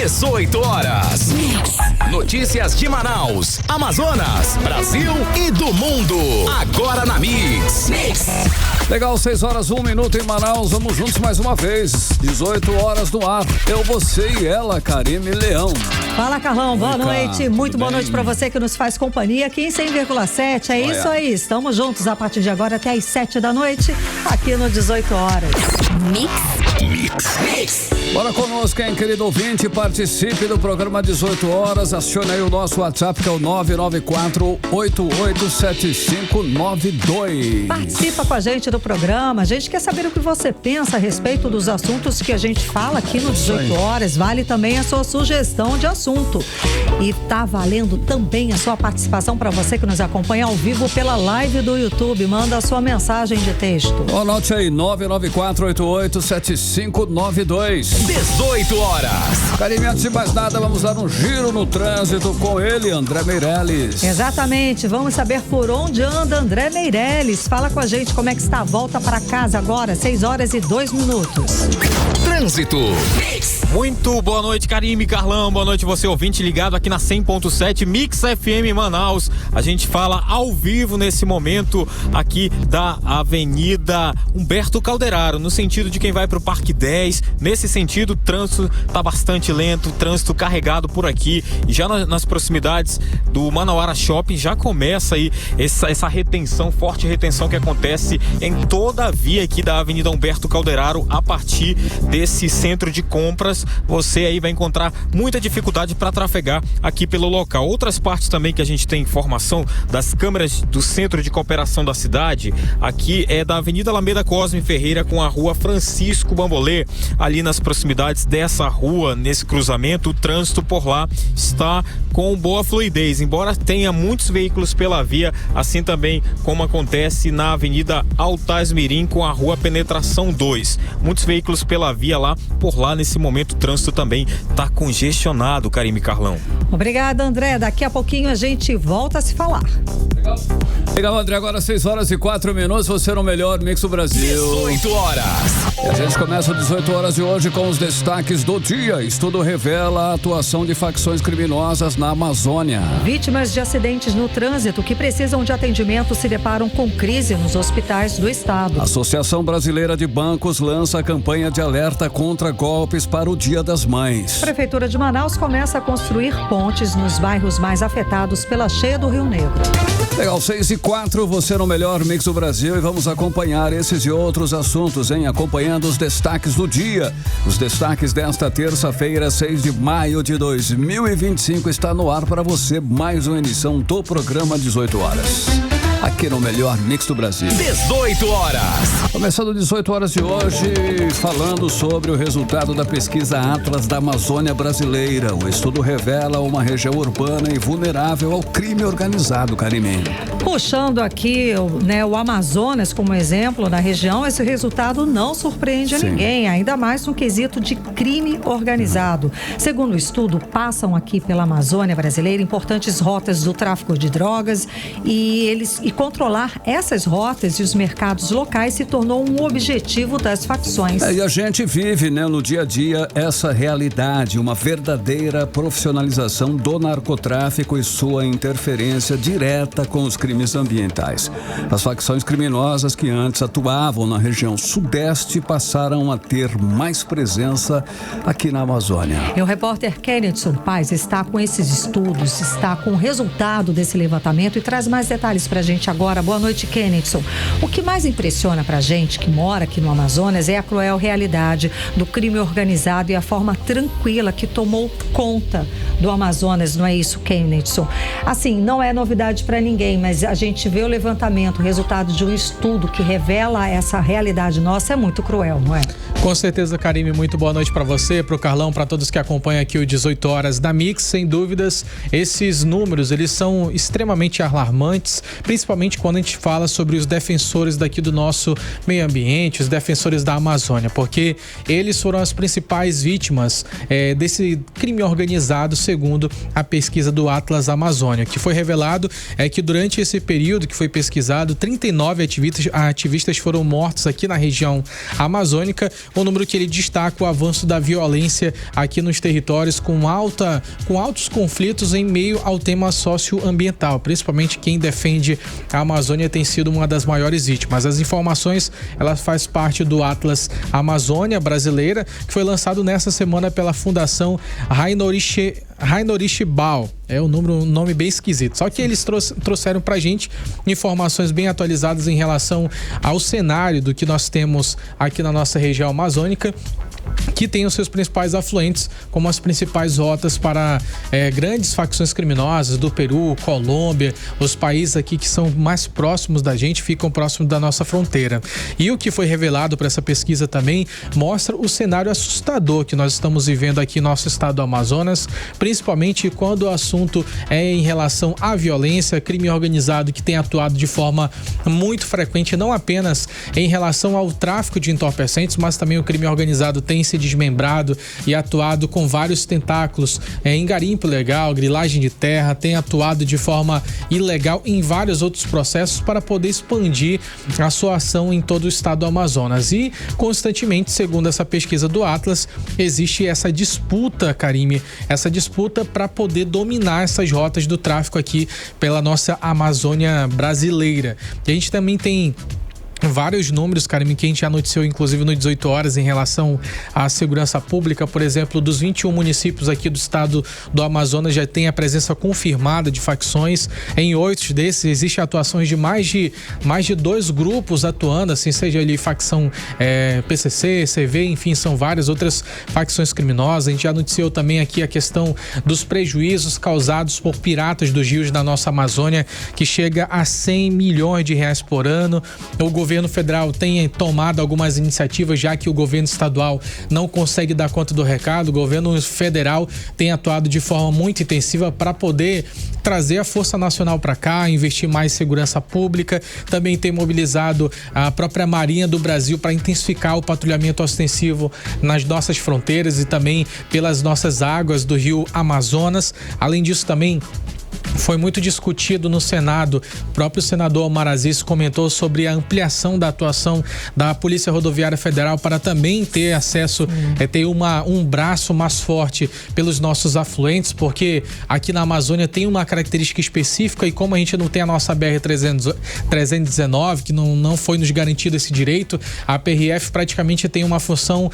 18 horas. Notícias de Manaus, Amazonas, Brasil e do mundo. Agora na Mix. Legal, 6 horas, 1 minuto em Manaus. Vamos juntos mais uma vez. 18 horas no ar. Eu, você e ela, Karime Leão. Fala, Carlão. Boa noite. Muito boa noite pra você que nos faz companhia aqui em 100,7. É isso aí. Estamos juntos a partir de agora até às 7 da noite, aqui no 18 horas. Mix. Bora conosco, hein, querido ouvinte. Participe do programa 18 horas. Acione aí o nosso WhatsApp, que é o 994-887592. Participa com a gente do programa. A gente quer saber o que você pensa a respeito dos assuntos que a gente fala aqui no 18 horas. Vale também a sua sugestão de assunto. E tá valendo também a sua participação para você que nos acompanha ao vivo pela live do YouTube. Manda a sua mensagem de texto. Anote aí, 994-887592. 18 horas. Karime, antes de mais nada, vamos dar um giro no trânsito com ele, André Meirelles. Exatamente, vamos saber por onde anda André Meirelles. Fala com a gente como é que está a volta para casa agora, 6 horas e 2 minutos. Trânsito. Muito boa noite, Karime, Carlão. Boa noite, você ouvinte ligado aqui na 100.7 Mix FM Manaus. A gente fala ao vivo nesse momento aqui da Avenida Humberto Calderaro, no sentido de quem vai para o Parque 10. Nesse sentido, o trânsito está bastante lento, trânsito carregado por aqui. E já nas proximidades do Manauara Shopping já começa aí essa retenção, forte retenção que acontece em toda a via aqui da Avenida Humberto Calderaro. A partir desse centro de compras, você aí vai encontrar muita dificuldade para trafegar aqui pelo local. Outras partes também que a gente tem informação das câmeras do centro de cooperação da cidade, aqui é da Avenida Alameda Cosme Ferreira com a Rua Francisco Bambolê. Ali nas proximidades dessa rua, nesse cruzamento, o trânsito por lá está com boa fluidez, embora tenha muitos veículos pela via, assim também como acontece na Avenida Altaz Mirim com a Rua Penetração 2. Muitos veículos pela via lá, por lá nesse momento o trânsito também está congestionado, Karime, Carlão. Obrigada, André. Daqui a pouquinho a gente volta a se falar. Legal, André. Agora 6 horas e 4 minutos. Você no melhor Mix do Brasil. 18 horas. E a gente começa o 18 horas de hoje com os destaques do dia. Estudo revela a atuação de facções criminosas na Amazônia. Vítimas de acidentes no trânsito que precisam de atendimento se deparam com crise nos hospitais do estado. A Associação Brasileira de Bancos lança a campanha de alerta contra golpes para o Dia das Mães. A Prefeitura de Manaus começa a construir pontes nos bairros mais afetados pela cheia do Rio Negro. Legal, 6 e 4, você no melhor Mix do Brasil, e vamos acompanhar esses e outros assuntos, hein? Acompanhando os destaques do dia. Os destaques desta terça-feira, 6 de maio de 2025, está no ar para você mais uma edição do programa 18 horas. Aqui no melhor Mix do Brasil. 18 horas. Começando 18 horas de hoje, falando sobre o resultado da pesquisa Atlas da Amazônia Brasileira. O estudo revela uma região urbana e vulnerável ao crime organizado, Karime. Puxando aqui o Amazonas como exemplo na região, esse resultado não surpreende a ninguém, ainda mais no quesito de crime organizado. Segundo o estudo, passam aqui pela Amazônia Brasileira importantes rotas do tráfico de drogas e controlar essas rotas e os mercados locais se tornou um objetivo das facções. E a gente vive, no dia a dia, essa realidade, uma verdadeira profissionalização do narcotráfico e sua interferência direta com os crimes ambientais. As facções criminosas que antes atuavam na região sudeste passaram a ter mais presença aqui na Amazônia. E o repórter Kennedson Paz está com esses estudos, está com o resultado desse levantamento e traz mais detalhes pra gente agora. Boa noite, Kennedson. O que mais impressiona pra gente que mora aqui no Amazonas é a cruel realidade do crime organizado e a forma tranquila que tomou conta do Amazonas, não é isso, Kennedson? Assim, não é novidade pra ninguém, mas a gente vê o levantamento, o resultado de um estudo que revela essa realidade nossa, é muito cruel, não é? Com certeza, Karime, muito boa noite para você, para o Carlão, para todos que acompanham aqui o 18 horas da Mix. Sem dúvidas, esses números, eles são extremamente alarmantes, principalmente principalmente quando a gente fala sobre os defensores daqui do nosso meio ambiente, os defensores da Amazônia, porque eles foram as principais vítimas desse crime organizado, segundo a pesquisa do Atlas Amazônia. O que foi revelado é que durante esse período que foi pesquisado, 39 ativistas foram mortos aqui na região amazônica, um número que ele destaca o avanço da violência aqui nos territórios com altos conflitos em meio ao tema socioambiental. Principalmente quem defende a Amazônia tem sido uma das maiores vítimas. As informações, elas fazem parte do Atlas Amazônia Brasileira, que foi lançado nessa semana pela Fundação Heinrich Böll. É um nome bem esquisito. Só que eles trouxeram pra gente informações bem atualizadas em relação ao cenário do que nós temos aqui na nossa região amazônica, que tem os seus principais afluentes como as principais rotas para grandes facções criminosas do Peru, Colômbia, os países aqui que são mais próximos da gente, ficam próximos da nossa fronteira. E o que foi revelado para essa pesquisa também mostra o cenário assustador que nós estamos vivendo aqui no nosso estado do Amazonas, principalmente quando o assunto é em relação à violência, crime organizado que tem atuado de forma muito frequente, não apenas em relação ao tráfico de entorpecentes, mas também o crime organizado tem se desmembrado e atuado com vários tentáculos em garimpo ilegal, grilagem de terra, tem atuado de forma ilegal em vários outros processos para poder expandir a sua ação em todo o estado do Amazonas. E constantemente, segundo essa pesquisa do Atlas, existe essa disputa, Karime, essa disputa para poder dominar essas rotas do tráfico aqui pela nossa Amazônia brasileira. E a gente também tem vários números, Karime, que a gente já noticiou inclusive no 18 horas em relação à segurança pública. Por exemplo, dos 21 municípios aqui do estado do Amazonas já tem a presença confirmada de facções. Em 8 desses existem atuações de mais de 2 grupos atuando, assim, seja ali facção PCC, CV, enfim, são várias outras facções criminosas. A gente já noticiou também aqui a questão dos prejuízos causados por piratas dos rios na nossa Amazônia, que chega a 100 milhões de reais por ano. O governo federal tem tomado algumas iniciativas, já que o governo estadual não consegue dar conta do recado. O governo federal tem atuado de forma muito intensiva para poder trazer a Força Nacional para cá, investir mais em segurança pública. Também tem mobilizado a própria Marinha do Brasil para intensificar o patrulhamento ostensivo nas nossas fronteiras e também pelas nossas águas do rio Amazonas. Além disso, também foi muito discutido no Senado. O próprio senador Omar Aziz comentou sobre a ampliação da atuação da Polícia Rodoviária Federal para também ter acesso, ter um braço mais forte pelos nossos afluentes, porque aqui na Amazônia tem uma característica específica e como a gente não tem a nossa BR-319, que não foi nos garantido esse direito, a PRF praticamente tem uma função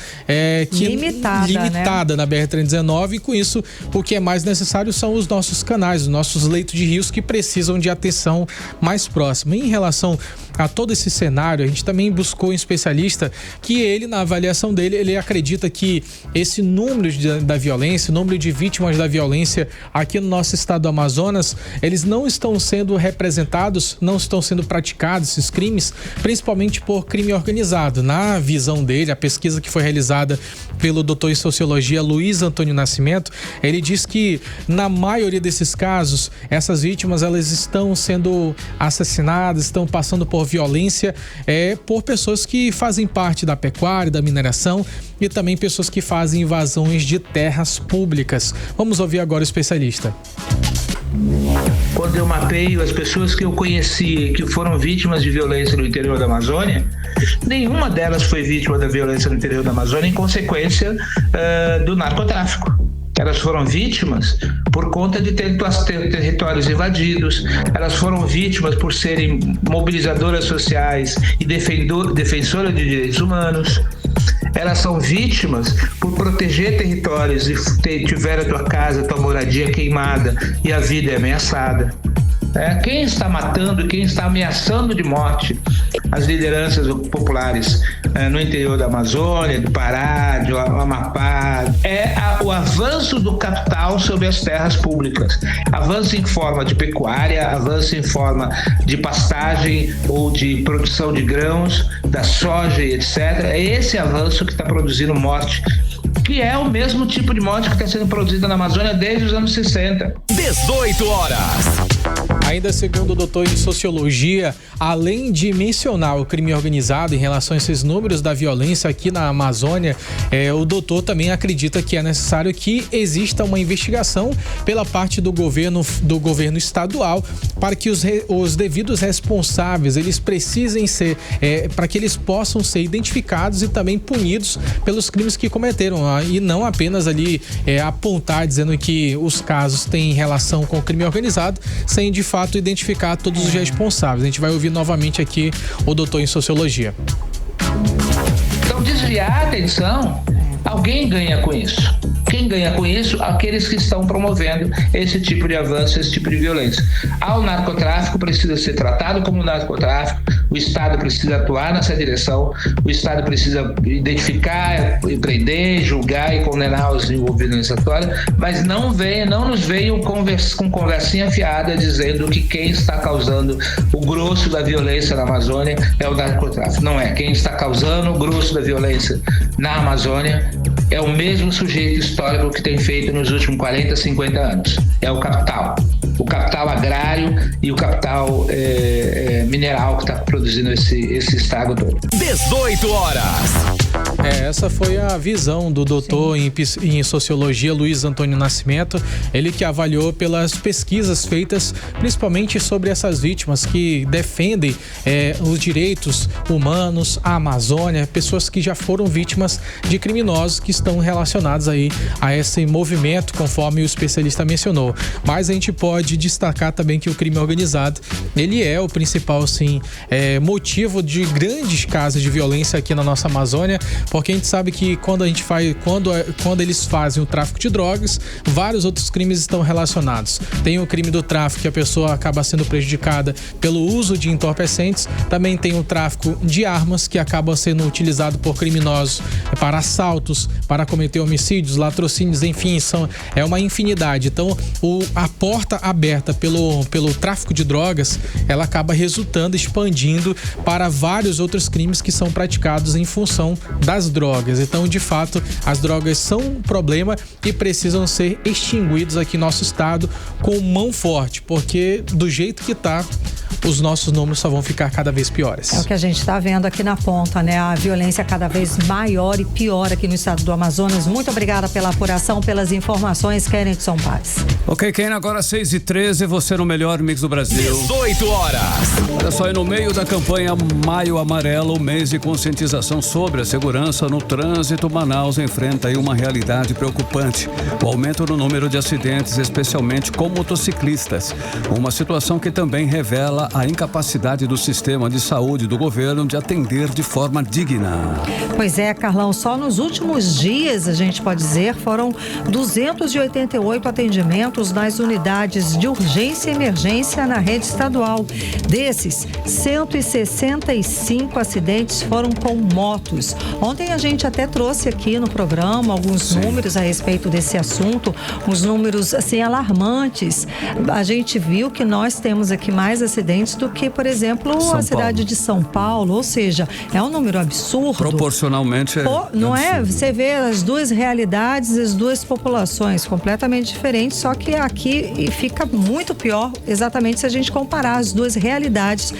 limitada, né, na BR-319, e com isso o que é mais necessário são os nossos canais, os nossos leitos de rios que precisam de atenção mais próxima. Em relação a todo esse cenário, a gente também buscou um especialista que ele, na avaliação dele, ele acredita que esse número da violência, o número de vítimas da violência aqui no nosso estado do Amazonas, eles não estão sendo representados, não estão sendo praticados esses crimes, principalmente por crime organizado. Na visão dele, a pesquisa que foi realizada pelo doutor em sociologia Luiz Antônio Nascimento, ele diz que na maioria desses casos, essas vítimas, elas estão sendo assassinadas, estão passando por violência por pessoas que fazem parte da pecuária, da mineração e também pessoas que fazem invasões de terras públicas. Vamos ouvir agora o especialista. Quando eu mapeio as pessoas que eu conheci que foram vítimas de violência no interior da Amazônia, nenhuma delas foi vítima da violência no interior da Amazônia em consequência do narcotráfico. Elas foram vítimas por conta de ter territórios invadidos, elas foram vítimas por serem mobilizadoras sociais e defensoras de direitos humanos. Elas são vítimas por proteger territórios e tiver a tua casa, a tua moradia queimada e a vida é ameaçada. Quem está matando, quem está ameaçando de morte as lideranças populares no interior da Amazônia, do Pará, do Amapá, o avanço do capital sobre as terras públicas. Avanço em forma de pecuária, avanço em forma de pastagem ou de produção de grãos, da soja e etc. É esse avanço que está produzindo morte, que é o mesmo tipo de morte que está sendo produzida na Amazônia desde os anos 60. 18 horas. Ainda segundo o doutor em sociologia, além de mencionar o crime organizado em relação a esses números da violência aqui na Amazônia, o doutor também acredita que é necessário que exista uma investigação pela parte do governo estadual para que os devidos responsáveis, eles precisem ser, para que eles possam ser identificados e também punidos pelos crimes que cometeram, e não apenas ali apontar dizendo que os casos têm relação com o crime organizado, sem de fato identificar todos os responsáveis. A gente vai ouvir novamente aqui o doutor em sociologia. Então, desviar a atenção, alguém ganha com isso. Quem ganha com isso? Aqueles que estão promovendo esse tipo de avanço, esse tipo de violência. O narcotráfico precisa ser tratado como narcotráfico, o Estado precisa atuar nessa direção, o Estado precisa identificar, prender, julgar e condenar os envolvidos nessa história, mas não nos venham com conversinha fiada dizendo que quem está causando o grosso da violência na Amazônia é o narcotráfico. Não é. Quem está causando o grosso da violência na Amazônia é o mesmo sujeito histórico que tem feito nos últimos 40, 50 anos. É o capital agrário e o capital mineral que está produzindo esse estrago todo. 18 horas. Essa foi a visão do doutor em sociologia, Luiz Antônio Nascimento, ele que avaliou pelas pesquisas feitas principalmente sobre essas vítimas que defendem os direitos humanos, a Amazônia, pessoas que já foram vítimas de criminosos que estão relacionados aí a esse movimento, conforme o especialista mencionou. Mas a gente pode destacar também que o crime organizado, ele é o principal, sim, motivo de grandes casos de violência aqui na nossa Amazônia, porque a gente sabe que quando eles fazem o tráfico de drogas, vários outros crimes estão relacionados. Tem o crime do tráfico, que a pessoa acaba sendo prejudicada pelo uso de entorpecentes. Também tem o tráfico de armas, que acaba sendo utilizado por criminosos para assaltos, para cometer homicídios, latrocínios, enfim, é uma infinidade. Então, a porta aberta pelo tráfico de drogas, ela acaba resultando, expandindo para vários outros crimes que são praticados em função das drogas. Então, de fato, as drogas são um problema e precisam ser extinguidos aqui no nosso estado com mão forte, porque do jeito que tá, os nossos números só vão ficar cada vez piores. É o que a gente está vendo aqui na ponta, né? A violência cada vez maior e pior aqui no estado do Amazonas. Muito obrigada pela apuração, pelas informações, Kennedson Paz. Ok, Ken, agora 6h13, você no melhor mix do Brasil. 18 horas. Olha só, e no meio da campanha Maio Amarelo, mês de conscientização sobre a segurança no trânsito, Manaus enfrenta aí uma realidade preocupante. O aumento no número de acidentes, especialmente com motociclistas. Uma situação que também revela a incapacidade do sistema de saúde do governo de atender de forma digna. Pois é, Carlão, só nos últimos dias, a gente pode dizer, foram 288 atendimentos nas unidades de urgência e emergência na rede estadual. Desses, 165 acidentes foram com motos. Ontem a gente até trouxe aqui no programa alguns números a respeito desse assunto, uns números assim alarmantes. A gente viu que nós temos aqui mais acidentes do que, por exemplo, a cidade de São Paulo, ou seja, é um número absurdo. Proporcionalmente não é? Você vê as duas realidades, as duas populações completamente diferentes, só que aqui fica muito pior exatamente se a gente comparar as duas realidades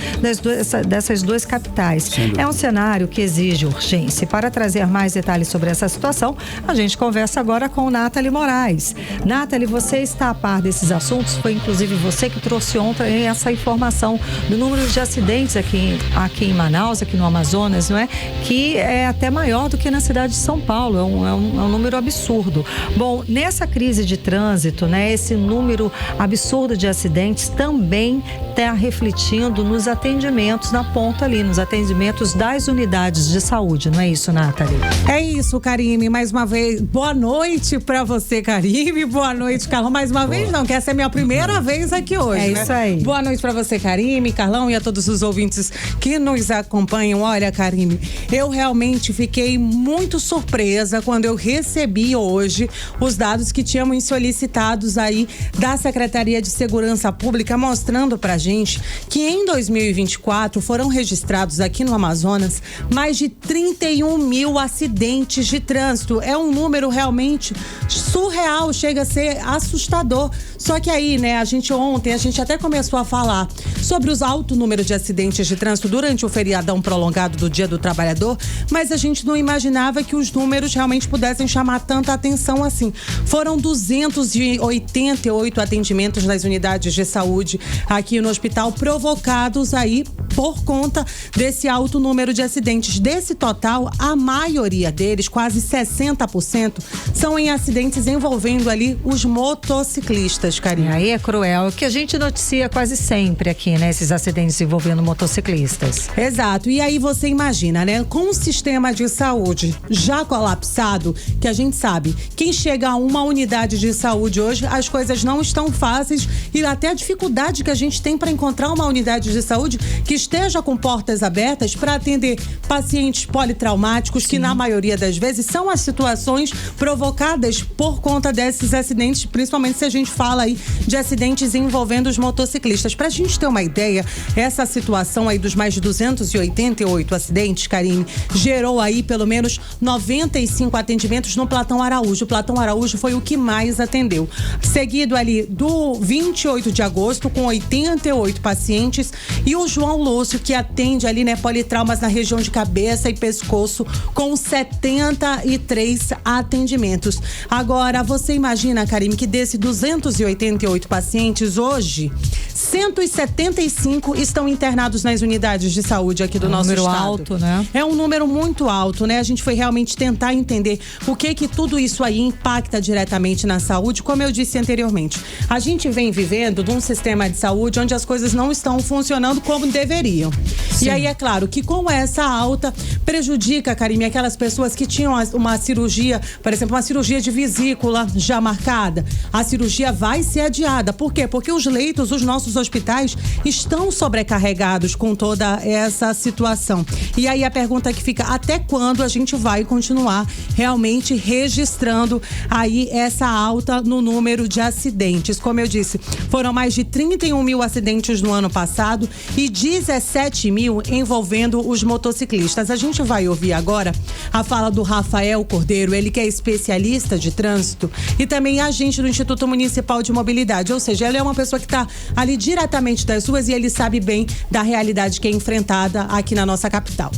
dessas duas capitais. É um cenário que exige urgência. Para trazer mais detalhes sobre essa situação, a gente conversa agora com Nathalie Moraes. Nathalie, você está a par desses assuntos? Foi inclusive você que trouxe ontem essa informação do número de acidentes aqui em Manaus, aqui no Amazonas, não é? Que é até maior do que na cidade de São Paulo, é um número absurdo. Bom, nessa crise de trânsito, né, esse número absurdo de acidentes também está refletindo nos atendimentos na ponta ali, nos atendimentos das unidades de saúde, não é isso, Nathalie? É isso, Karime, mais uma vez, boa noite pra você, Karime, boa noite, Carlão, mais uma vez não, que essa é a minha primeira vez aqui hoje, né? Isso aí. Boa noite pra você, Karime, Carlão, e a todos os ouvintes que nos acompanham. Olha, Karime, eu realmente fiquei muito surpresa quando eu recebi hoje os dados que tínhamos solicitados aí da Secretaria de Segurança Pública, mostrando pra gente que em 2024 foram registrados aqui no Amazonas mais de 31 mil acidentes de trânsito. É um número realmente surpreendente surreal, chega a ser assustador. Só que aí, né, ontem a gente até começou a falar sobre os altos números de acidentes de trânsito durante o feriadão prolongado do Dia do Trabalhador, mas a gente não imaginava que os números realmente pudessem chamar tanta atenção assim. Foram 288 atendimentos nas unidades de saúde aqui no hospital, provocados aí por conta desse alto número de acidentes. Desse total, a maioria deles, quase 60%, são em acidentes envolvendo ali os motociclistas, Karine. Aí é cruel, o que a gente noticia quase sempre aqui, né? Esses acidentes envolvendo motociclistas. Exato, e aí você imagina, né? Com o sistema de saúde já colapsado, que a gente sabe, quem chega a uma unidade de saúde hoje, as coisas não estão fáceis e até a dificuldade que a gente tem para encontrar uma unidade de saúde que esteja com portas abertas para atender pacientes politraumáticos, que na maioria das vezes são as situações provocadas por conta desses acidentes, principalmente se a gente fala aí de acidentes envolvendo os motociclistas. Pra gente ter uma ideia, essa situação aí dos mais de 288 acidentes, Karine, gerou aí pelo menos 95 atendimentos no Platão Araújo. O Platão Araújo foi o que mais atendeu. Seguido ali do 28 de agosto, com 88 pacientes, e o João Lúcio, que atende ali, né, politraumas na região de cabeça e pescoço, com 73 atendimentos. Agora, você imagina, Karine, que desses 288 pacientes, hoje, 175 estão internados nas unidades de saúde aqui do nosso estado. É um número alto, né? É um número muito alto, né? A gente foi realmente tentar entender o que tudo isso aí impacta diretamente na saúde. Como eu disse anteriormente, a gente vem vivendo num sistema de saúde onde as coisas não estão funcionando como deveriam. Sim. E aí é claro que com essa alta prejudica, Karine, aquelas pessoas que tinham uma cirurgia, por exemplo, uma cirurgia de vesícula já marcada. A cirurgia vai ser adiada. Por quê? Porque os leitos, os nossos hospitais estão sobrecarregados com toda essa situação. E aí a pergunta que fica, até quando a gente vai continuar realmente registrando aí essa alta no número de acidentes? Como eu disse, foram mais de 31 mil acidentes no ano passado e 17 mil envolvendo os motociclistas. A gente vai ouvir agora a fala do Rafael Cordeiro, ele que é especialista de trânsito e também agente do Instituto Municipal de Mobilidade, ou seja, ele é uma pessoa que está ali diretamente das ruas e ele sabe bem da realidade que é enfrentada aqui na nossa capital.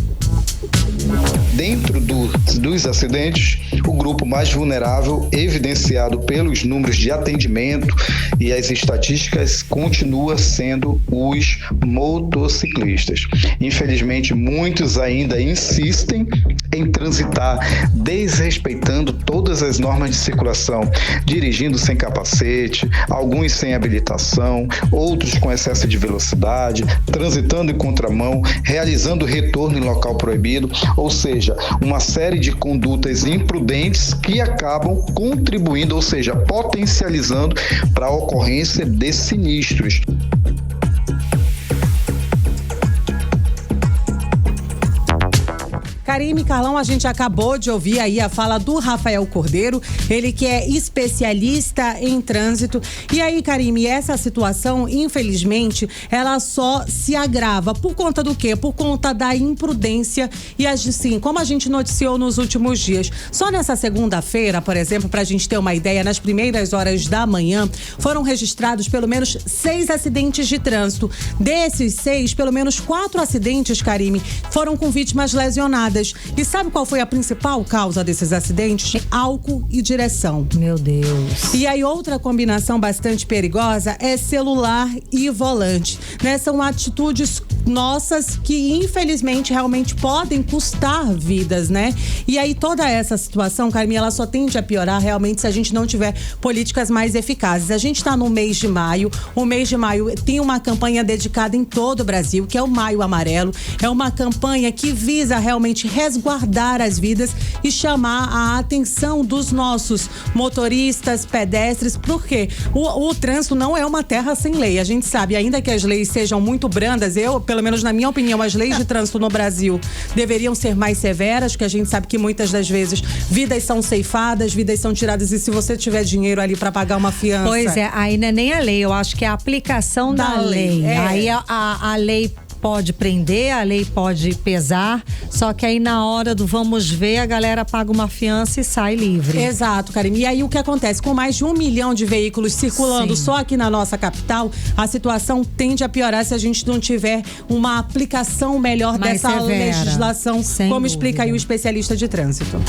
Dentro dos acidentes, o grupo mais vulnerável, evidenciado pelos números de atendimento e as estatísticas, continua sendo os motociclistas. Infelizmente, muitos ainda insistem em transitar desrespeitando todas as normas de circulação, dirigindo sem capacete, alguns sem habilitação, outros com excesso de velocidade, transitando em contramão, realizando retorno em local proibido, ou seja, uma série de condutas imprudentes que acabam contribuindo, ou seja, potencializando para a ocorrência de sinistros. Karine, Carlão, a gente acabou de ouvir aí a fala do Rafael Cordeiro, ele que é especialista em trânsito. E aí, Karine, essa situação, infelizmente, ela só se agrava. Por conta do quê? Por conta da imprudência e, assim, como a gente noticiou nos últimos dias. Só nessa segunda-feira, por exemplo, pra gente ter uma ideia, nas primeiras horas da manhã, foram registrados pelo menos 6 acidentes de trânsito. Desses 6, pelo menos 4 acidentes, Karine, foram com vítimas lesionadas. E sabe qual foi a principal causa desses acidentes? Álcool e direção. Meu Deus. E aí outra combinação bastante perigosa é celular e volante, né? São atitudes nossas que infelizmente realmente podem custar vidas, né? E aí toda essa situação, Carminha, ela só tende a piorar realmente se a gente não tiver políticas mais eficazes. A gente está no mês de maio, o mês de maio tem uma campanha dedicada em todo o Brasil, que é o Maio Amarelo. É uma campanha que visa realmente resguardar as vidas e chamar a atenção dos nossos motoristas, pedestres, porque o trânsito não é uma terra sem lei. A gente sabe, ainda que as leis sejam muito brandas, pelo menos na minha opinião, as leis de trânsito no Brasil deveriam ser mais severas, porque a gente sabe que muitas das vezes vidas são ceifadas, vidas são tiradas, e se você tiver dinheiro ali para pagar uma fiança... Pois é, aí não é nem a lei, eu acho que é a aplicação da lei. É. Aí a lei pode prender, a lei pode pesar, só que aí na hora do vamos ver, a galera paga uma fiança e sai livre. Exato, Karine. E aí o que acontece? Com mais de 1 milhão de veículos circulando só aqui na nossa capital, a situação tende a piorar se a gente não tiver uma aplicação melhor mais dessa severa, legislação, sem como dúvida. explica aí o especialista de trânsito.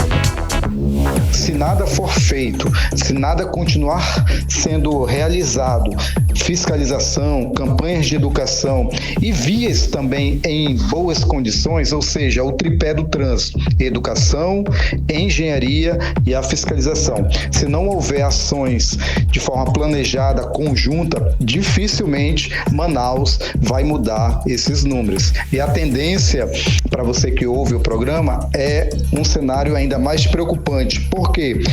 Se nada for feito, se nada continuar sendo realizado, fiscalização, campanhas de educação e vias também em boas condições, ou seja, o tripé do trânsito, educação, engenharia e a fiscalização. Se não houver ações de forma planejada, conjunta, dificilmente Manaus vai mudar esses números. E a tendência, para você que ouve o programa, é um cenário ainda mais preocupante. Por quê?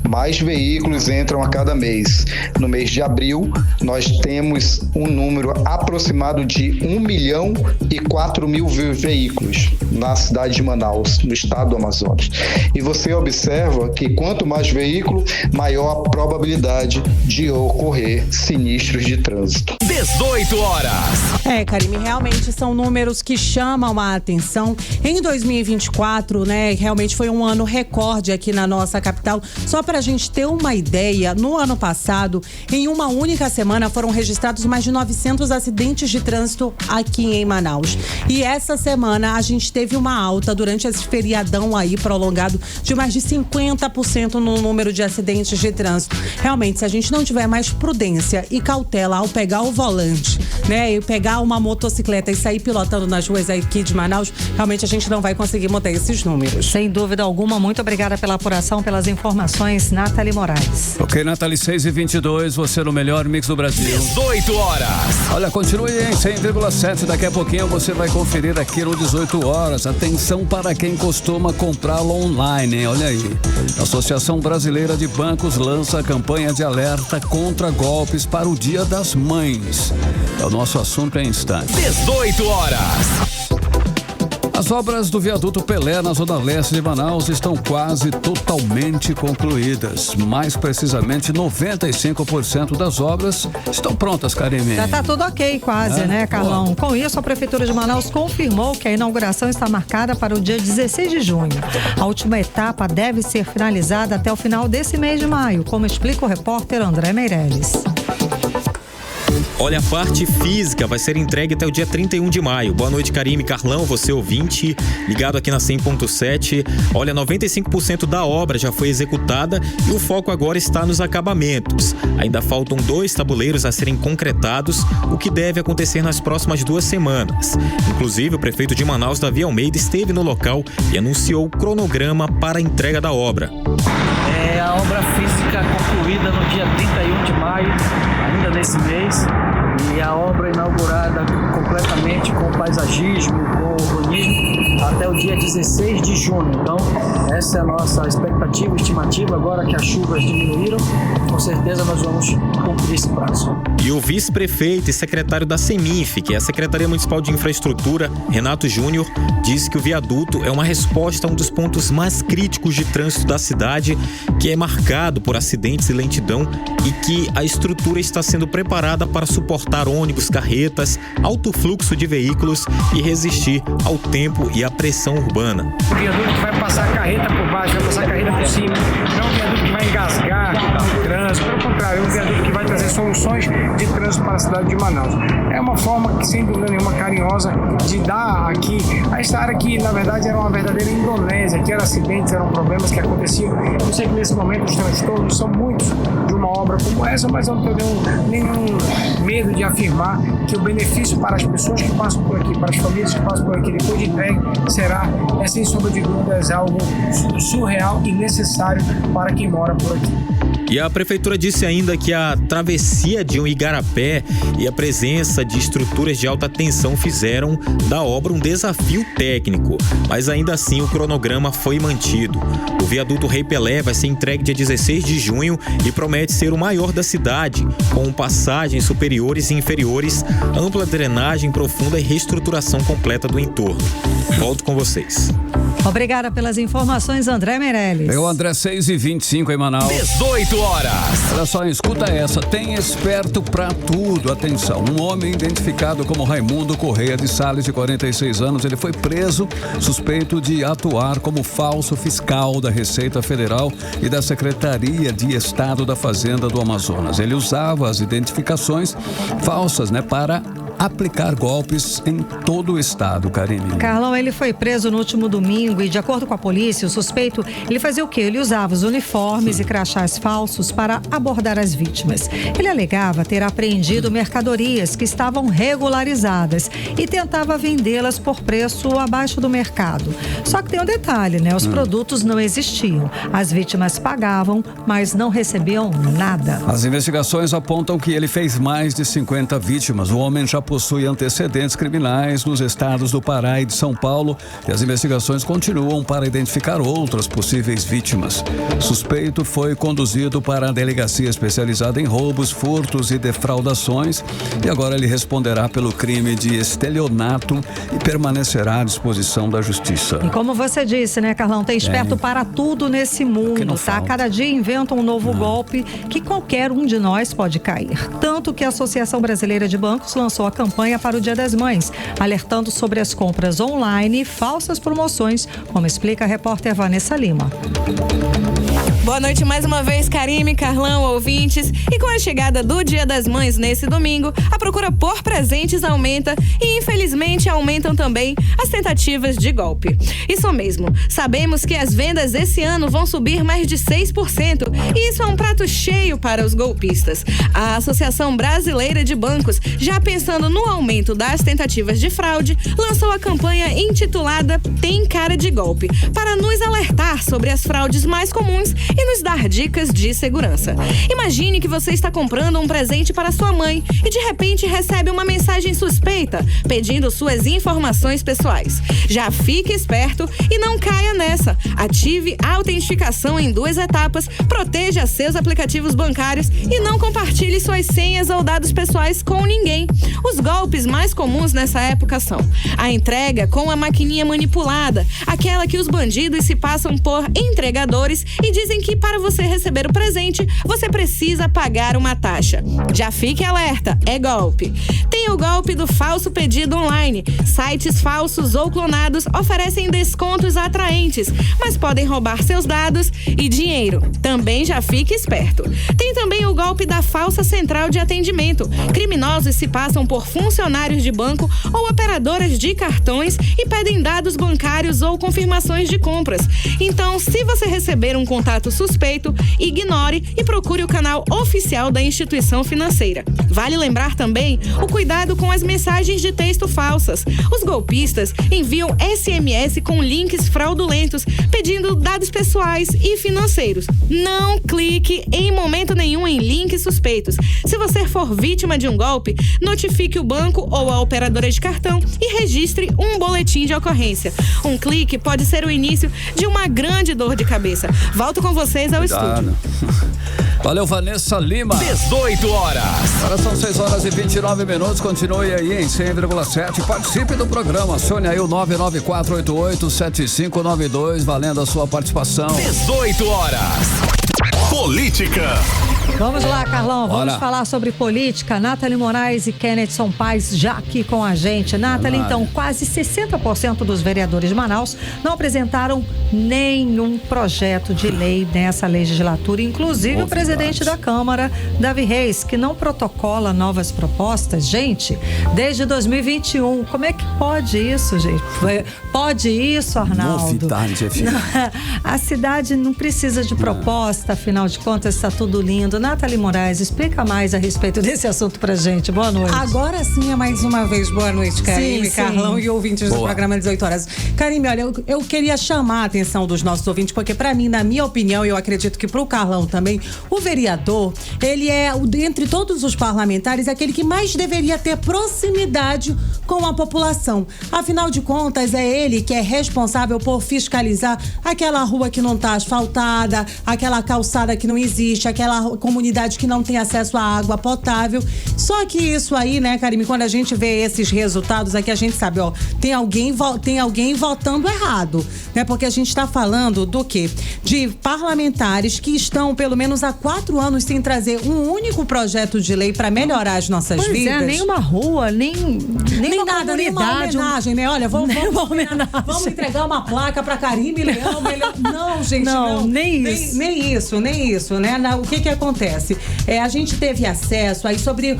Mais veículos entram a cada mês. No mês de abril, nós temos um número aproximado de 1.004.000 veículos na cidade de Manaus, no estado do Amazonas. E você observa que quanto mais veículo, maior a probabilidade de ocorrer sinistros de trânsito. 18 horas. Karine, realmente são números que chamam a atenção. Em 2024, né, realmente foi um ano recorde aqui na nossa capital. Só para a gente ter uma ideia, no ano passado, em uma única semana foram registrados mais de 900 acidentes de trânsito aqui em Manaus. E essa semana a gente teve uma alta durante esse feriadão aí prolongado de mais de 50% no número de acidentes de trânsito. Realmente, se a gente não tiver mais prudência e cautela ao pegar o volante, né, e pegar uma motocicleta e sair pilotando nas ruas aqui de Manaus, realmente a gente não vai conseguir mudar esses números. Sem dúvida alguma, muito obrigada pela apuração, pelas informações, Nathalie Moraes. Ok, Nathalie, 6h22, você no melhor mix do Brasil. 18 horas. Olha, continue em 100,7, daqui a pouquinho você vai conferir aqui no 18 horas. Atenção para quem costuma comprá-lo online, hein? Olha aí. A Associação Brasileira de Bancos lança a campanha de alerta contra golpes para o Dia das Mães. É o nosso assunto em instante. 18 horas. As obras do viaduto Pelé na zona leste de Manaus estão quase totalmente concluídas. Mais precisamente, 95% das obras estão prontas, Karine. Já está tudo ok quase, né, Carlão? Com isso, a Prefeitura de Manaus confirmou que a inauguração está marcada para o dia 16 de junho. A última etapa deve ser finalizada até o final desse mês de maio, como explica o repórter André Meirelles. Olha, a parte física vai ser entregue até o dia 31 de maio. Boa noite, Karime, Carlão, você ouvinte, ligado aqui na 100.7. Olha, 95% da obra já foi executada e o foco agora está nos acabamentos. Ainda faltam 2 tabuleiros a serem concretados, o que deve acontecer nas próximas 2 semanas. Inclusive, o prefeito de Manaus, Davi Almeida, esteve no local e anunciou o cronograma para a entrega da obra. A obra física concluída no dia 31 de maio, ainda nesse mês, e a obra inaugurada completamente com paisagismo, com urbanismo, até o dia 16 de junho. Então, essa é a nossa expectativa, estimativa. Agora que as chuvas diminuíram, com certeza nós vamos cumprir esse prazo. E o vice-prefeito e secretário da CEMINF, que é a Secretaria Municipal de Infraestrutura, Renato Júnior, disse que o viaduto é uma resposta a um dos pontos mais críticos de trânsito da cidade, que é marcado por acidentes e lentidão, e que a estrutura está sendo preparada para suportar ônibus, carretas, alto fluxo de veículos e resistir ao tempo e à pressão urbana. O viaduto que vai passar a carreta por baixo, vai passar a carreta por cima. Não é um viaduto que vai engasgar o trânsito, pelo contrário, é um viaduto que vai trazer soluções de trânsito para a cidade de Manaus. É uma forma que, sem dúvida nenhuma, carinhosa de dar aqui a essa área que, na verdade, era uma verdadeira Indonésia, que eram acidentes, eram problemas que aconteciam. Eu sei que nesse momento os transtornos são muitos de uma obra como essa, mas eu não tenho nenhum medo de afirmar que o benefício para as pessoas que passam por aqui, para as famílias que passam por aqui depois de entregue, será, sem sombra de dúvidas, algo surreal e necessário para quem mora por aqui. E a prefeitura disse ainda que a travessia de um igarapé e a presença de estruturas de alta tensão fizeram da obra um desafio técnico, mas ainda assim o cronograma foi mantido. O viaduto Rei Pelé vai ser entregue dia 16 de junho e promete ser o maior da cidade, com passagens superiores e inferiores, ampla drenagem profunda e reestruturação completa do entorno. Volto com vocês. Obrigada pelas informações, André Meirelles. Eu, André, 6h25 em Manaus. 18 horas. Olha só, escuta essa. Tem esperto pra tudo. Atenção. Um homem identificado como Raimundo Correia de Sales, de 46 anos, ele foi preso suspeito de atuar como falso fiscal da Receita Federal e da Secretaria de Estado da Fazenda do Amazonas. Ele usava as identificações falsas, para aplicar golpes em todo o estado, Karine. Carlão, ele foi preso no último domingo e, de acordo com a polícia, o suspeito, ele fazia o quê? Ele usava os uniformes e crachás falsos para abordar as vítimas. Ele alegava ter apreendido mercadorias que estavam regularizadas e tentava vendê-las por preço abaixo do mercado. Só que tem um detalhe, Os produtos não existiam. As vítimas pagavam, mas não recebiam nada. As investigações apontam que ele fez mais de 50 vítimas. O homem já possui antecedentes criminais nos estados do Pará e de São Paulo e as investigações continuam para identificar outras possíveis vítimas. Suspeito foi conduzido para a delegacia especializada em roubos, furtos e defraudações e agora ele responderá pelo crime de estelionato e permanecerá à disposição da justiça. E como você disse, Carlão, tem esperto para tudo nesse mundo, tá? Cada dia inventa um novo golpe que qualquer um de nós pode cair. Tanto que a Associação Brasileira de Bancos lançou a campanha para o Dia das Mães, alertando sobre as compras online e falsas promoções, como explica a repórter Vanessa Lima. Boa noite mais uma vez, Karime, Carlão, ouvintes. E com a chegada do Dia das Mães nesse domingo, a procura por presentes aumenta e, infelizmente, aumentam também as tentativas de golpe. Isso mesmo, sabemos que as vendas esse ano vão subir mais de 6% e isso é um prato cheio para os golpistas. A Associação Brasileira de Bancos, já pensando no aumento das tentativas de fraude, lançou a campanha intitulada Tem Cara de Golpe, para nos alertar sobre as fraudes mais comuns e nos dar dicas de segurança. Imagine que você está comprando um presente para sua mãe e de repente recebe uma mensagem suspeita pedindo suas informações pessoais. Já fique esperto e não caia nessa. Ative a autentificação em 2 etapas, proteja seus aplicativos bancários e não compartilhe suas senhas ou dados pessoais com ninguém. Os golpes mais comuns nessa época são a entrega com a maquininha manipulada, aquela que os bandidos se passam por entregadores e dizem que para você receber o presente, você precisa pagar uma taxa. Já fique alerta, é golpe. Tem o golpe do falso pedido online. Sites falsos ou clonados oferecem descontos atraentes, mas podem roubar seus dados e dinheiro. Também já fique esperto. Tem também o golpe da falsa central de atendimento. Criminosos se passam por funcionários de banco ou operadoras de cartões e pedem dados bancários ou confirmações de compras. Então, se você receber um contato suspeito, ignore e procure o canal oficial da instituição financeira. Vale lembrar também o cuidado com as mensagens de texto falsas. Os golpistas enviam SMS com links fraudulentos, pedindo dados pessoais e financeiros. Não clique em momento nenhum em links suspeitos. Se você for vítima de um golpe, notifique o banco ou a operadora de cartão e registre um boletim de ocorrência. Um clique pode ser o início de uma grande dor de cabeça. Volto com vocês ao estúdio. Valeu, Vanessa Lima. 18 horas. Agora são 6 horas e 29 minutos. Continue aí em 100,7. Participe do programa. Acione aí o 994887592, valendo a sua participação. 18 horas. Política. Vamos lá, Carlão, vamos falar sobre política. Nathalie Moraes e Kennethson Paes já aqui com a gente. Nathalie, então, quase 60% dos vereadores de Manaus não apresentaram nenhum projeto de lei nessa legislatura, inclusive o presidente da Câmara, Davi Reis, que não protocola novas propostas. Gente, desde 2021, como é que pode isso, gente? Pode isso, Arnaldo? Novidade, filho. A cidade não precisa de proposta, afinal de contas está tudo lindo. Nathalie Moraes, explica mais a respeito desse assunto pra gente. Boa noite. Agora sim é mais uma vez boa noite, Karime, Carlão e ouvintes do programa 18 horas. Karime, olha, eu queria chamar a atenção dos nossos ouvintes, porque pra mim, na minha opinião, eu acredito que pro Carlão também, o vereador, ele é, entre todos os parlamentares, aquele que mais deveria ter proximidade com a população. Afinal de contas, é ele que é responsável por fiscalizar aquela rua que não tá asfaltada, aquela calçada que não existe, aquela comunidade que não tem acesso à água potável. Só que isso aí, né, Karime, quando a gente vê esses resultados aqui, a gente sabe, ó, tem alguém votando errado, né? Porque a gente está falando do quê? De parlamentares que estão pelo menos há 4 anos sem trazer um único projeto de lei para melhorar as nossas vidas. Nem uma rua, nem nada, nem uma homenagem, né? Olha, vamos entregar uma placa para Karime Leão. Não, gente, não. Nem isso, né? O que acontece? A gente teve acesso aí sobre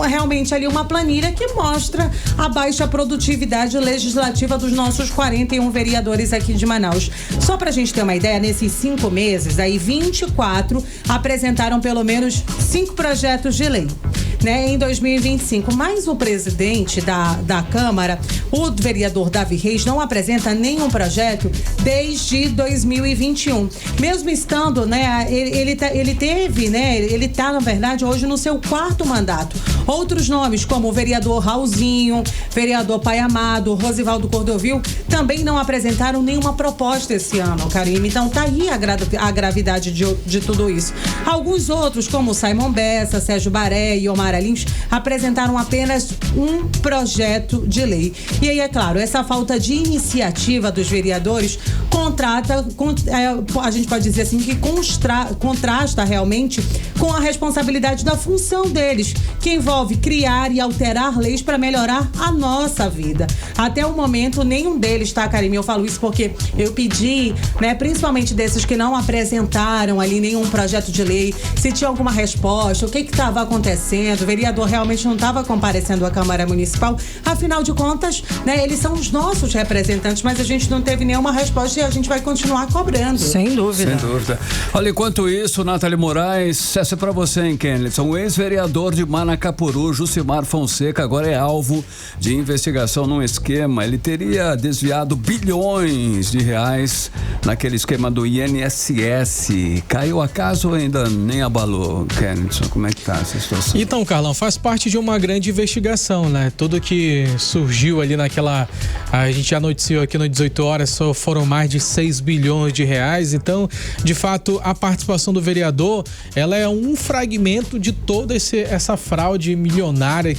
realmente ali uma planilha que mostra a baixa produtividade legislativa dos nossos 41 vereadores aqui de Manaus. Só pra gente ter uma ideia, nesses 5 meses, aí 24 apresentaram pelo menos 5 projetos de lei, né, em 2025. Mas o presidente da Câmara, o vereador Davi Reis, não apresenta nenhum projeto desde 2021. Mesmo estando, né, ele tá, na verdade, hoje no seu 4º mandato. Outros nomes, como o vereador Raulzinho, vereador Pai Amado, Rosivaldo Cordovil, também não apresentaram nenhuma proposta esse ano, Karime. Então tá aí a gravidade de tudo isso. Alguns outros, como Simon Bessa, Sérgio Baré e Omar Alins, apresentaram apenas um projeto de lei. E aí, é claro, essa falta de iniciativa dos vereadores a gente pode dizer assim, que contrasta realmente com a responsabilidade da função deles, que envolve criar e alterar leis para melhorar a nossa vida. Até o momento, nenhum deles, tá, Karime? Eu falo isso porque eu pedi, né, principalmente desses que não apresentaram ali nenhum projeto de lei, se tinha alguma resposta, o que estava acontecendo. O vereador realmente não estava comparecendo à Câmara Municipal. Afinal de contas, né, eles são os nossos representantes, mas a gente não teve nenhuma resposta e a gente vai continuar cobrando. Sem dúvida. Olha, enquanto isso, Nathalie Moraes, essa é pra você, hein, Kennedy? O ex-vereador de Manacapuru, Jucimar Fonseca, agora é alvo de investigação num esquema. Ele teria desviado bilhões de reais naquele esquema do INSS. Caiu a casa ou ainda nem abalou, Kennedy? Como é que tá essa situação? Então, Carlão, faz parte de uma grande investigação, né? Tudo que surgiu ali naquela... A gente já noticiou aqui no 18 horas, foram mais de 6 bilhões de reais. Então, de fato, a participação do vereador, ela é um fragmento de toda essa fraude bilionária,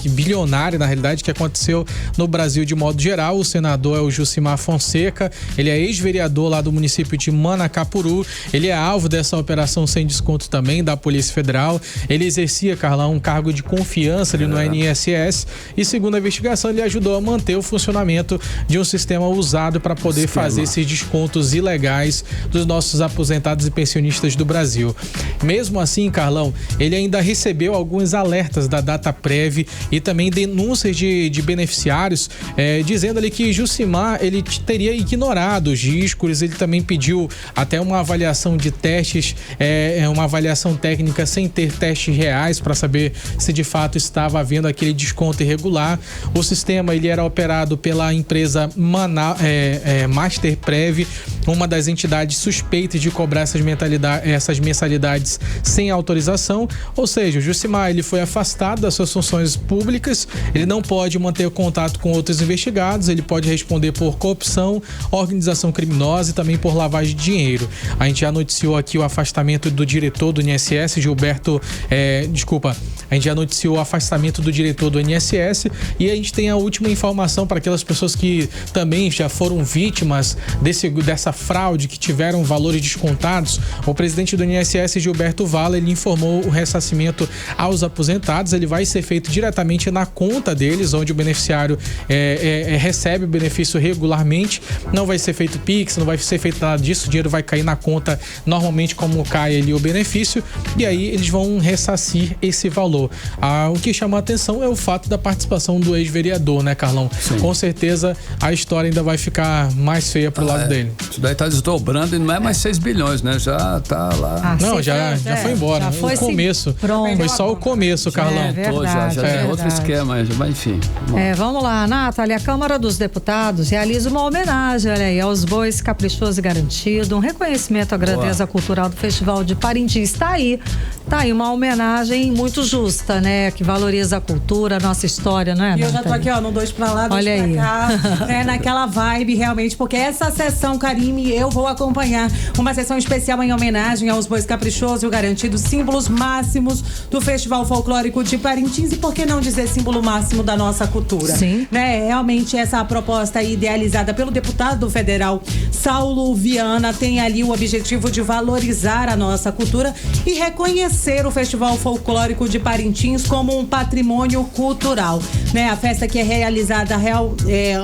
na realidade, que aconteceu no Brasil de modo geral. O senador é o Jucimar Fonseca, ele é ex-vereador lá do município de Manacapuru, ele é alvo dessa operação sem desconto também da Polícia Federal. Ele exercia, Carlão, um cargo de confiança ali no INSS e, segundo a investigação, ele ajudou a manter o funcionamento de um sistema usado para poder fazer esses descontos ilegais dos nossos aposentados e pensionistas do Brasil. Mesmo assim, Carlão, ele ainda recebeu alguns alertas da Dataprev e também denúncias de beneficiários, dizendo ali que Jucimar, ele teria ignorado os riscos. Ele também pediu até uma avaliação de testes, uma avaliação técnica sem ter testes reais para saber se de fato estava havendo aquele desconto irregular. O sistema, ele era operado pela empresa Masterprev, uma das entidades suspeitas de cobrar essas mensalidades sem autorização. Ou seja, o Jucimar, ele foi afastado das suas funções públicas, ele não pode manter contato com outros investigados, ele pode responder por corrupção, organização criminosa e também por lavagem de dinheiro. A gente já noticiou aqui o afastamento do diretor do INSS, a gente já noticiou o afastamento do diretor do INSS e a gente tem a última informação para aquelas pessoas que também já foram vítimas dessa fraude, que tiveram valores descontados. O presidente do INSS, Gilberto Vala, ele informou o ressarcimento aos aposentados. Ele vai ser feito diretamente na conta deles, onde o beneficiário recebe o benefício regularmente. Não vai ser feito Pix, não vai ser feito nada disso. O dinheiro vai cair na conta normalmente como cai ali o benefício, e aí eles vão ressarcir esse valor. O que chama a atenção é o fato da participação do ex-vereador, né, Carlão? Sim. Com certeza a história ainda vai ficar mais feia pro lado dele. Isso daí tá desdobrando e não é mais 6 bilhões, né? Já tá lá. Já foi embora. Já foi o começo. Pronto. Foi só o começo, Carlão. Já tem outro esquema, mas enfim. Vamos lá, Nathalie. A Câmara dos Deputados realiza uma homenagem, olha aí, aos bois Caprichoso e Garantido, um reconhecimento à grandeza cultural do Festival de Parintins. Está aí, Tá aí uma homenagem muito justa, né? Que valoriza a cultura, a nossa história, não é? E eu já tô aqui, ó, no 2 pra lá, 2 pra cá, né? Naquela vibe, realmente, porque essa sessão, Karime, eu vou acompanhar uma sessão especial em homenagem aos bois caprichosos e o garantido, símbolos máximos do Festival Folclórico de Parintins, e por que não dizer símbolo máximo da nossa cultura? Sim. Né? Realmente essa proposta idealizada pelo deputado federal Saulo Viana tem ali o objetivo de valorizar a nossa cultura e reconhecer o Festival Folclórico de Parintins como um patrimônio cultural, né? A festa que é realizada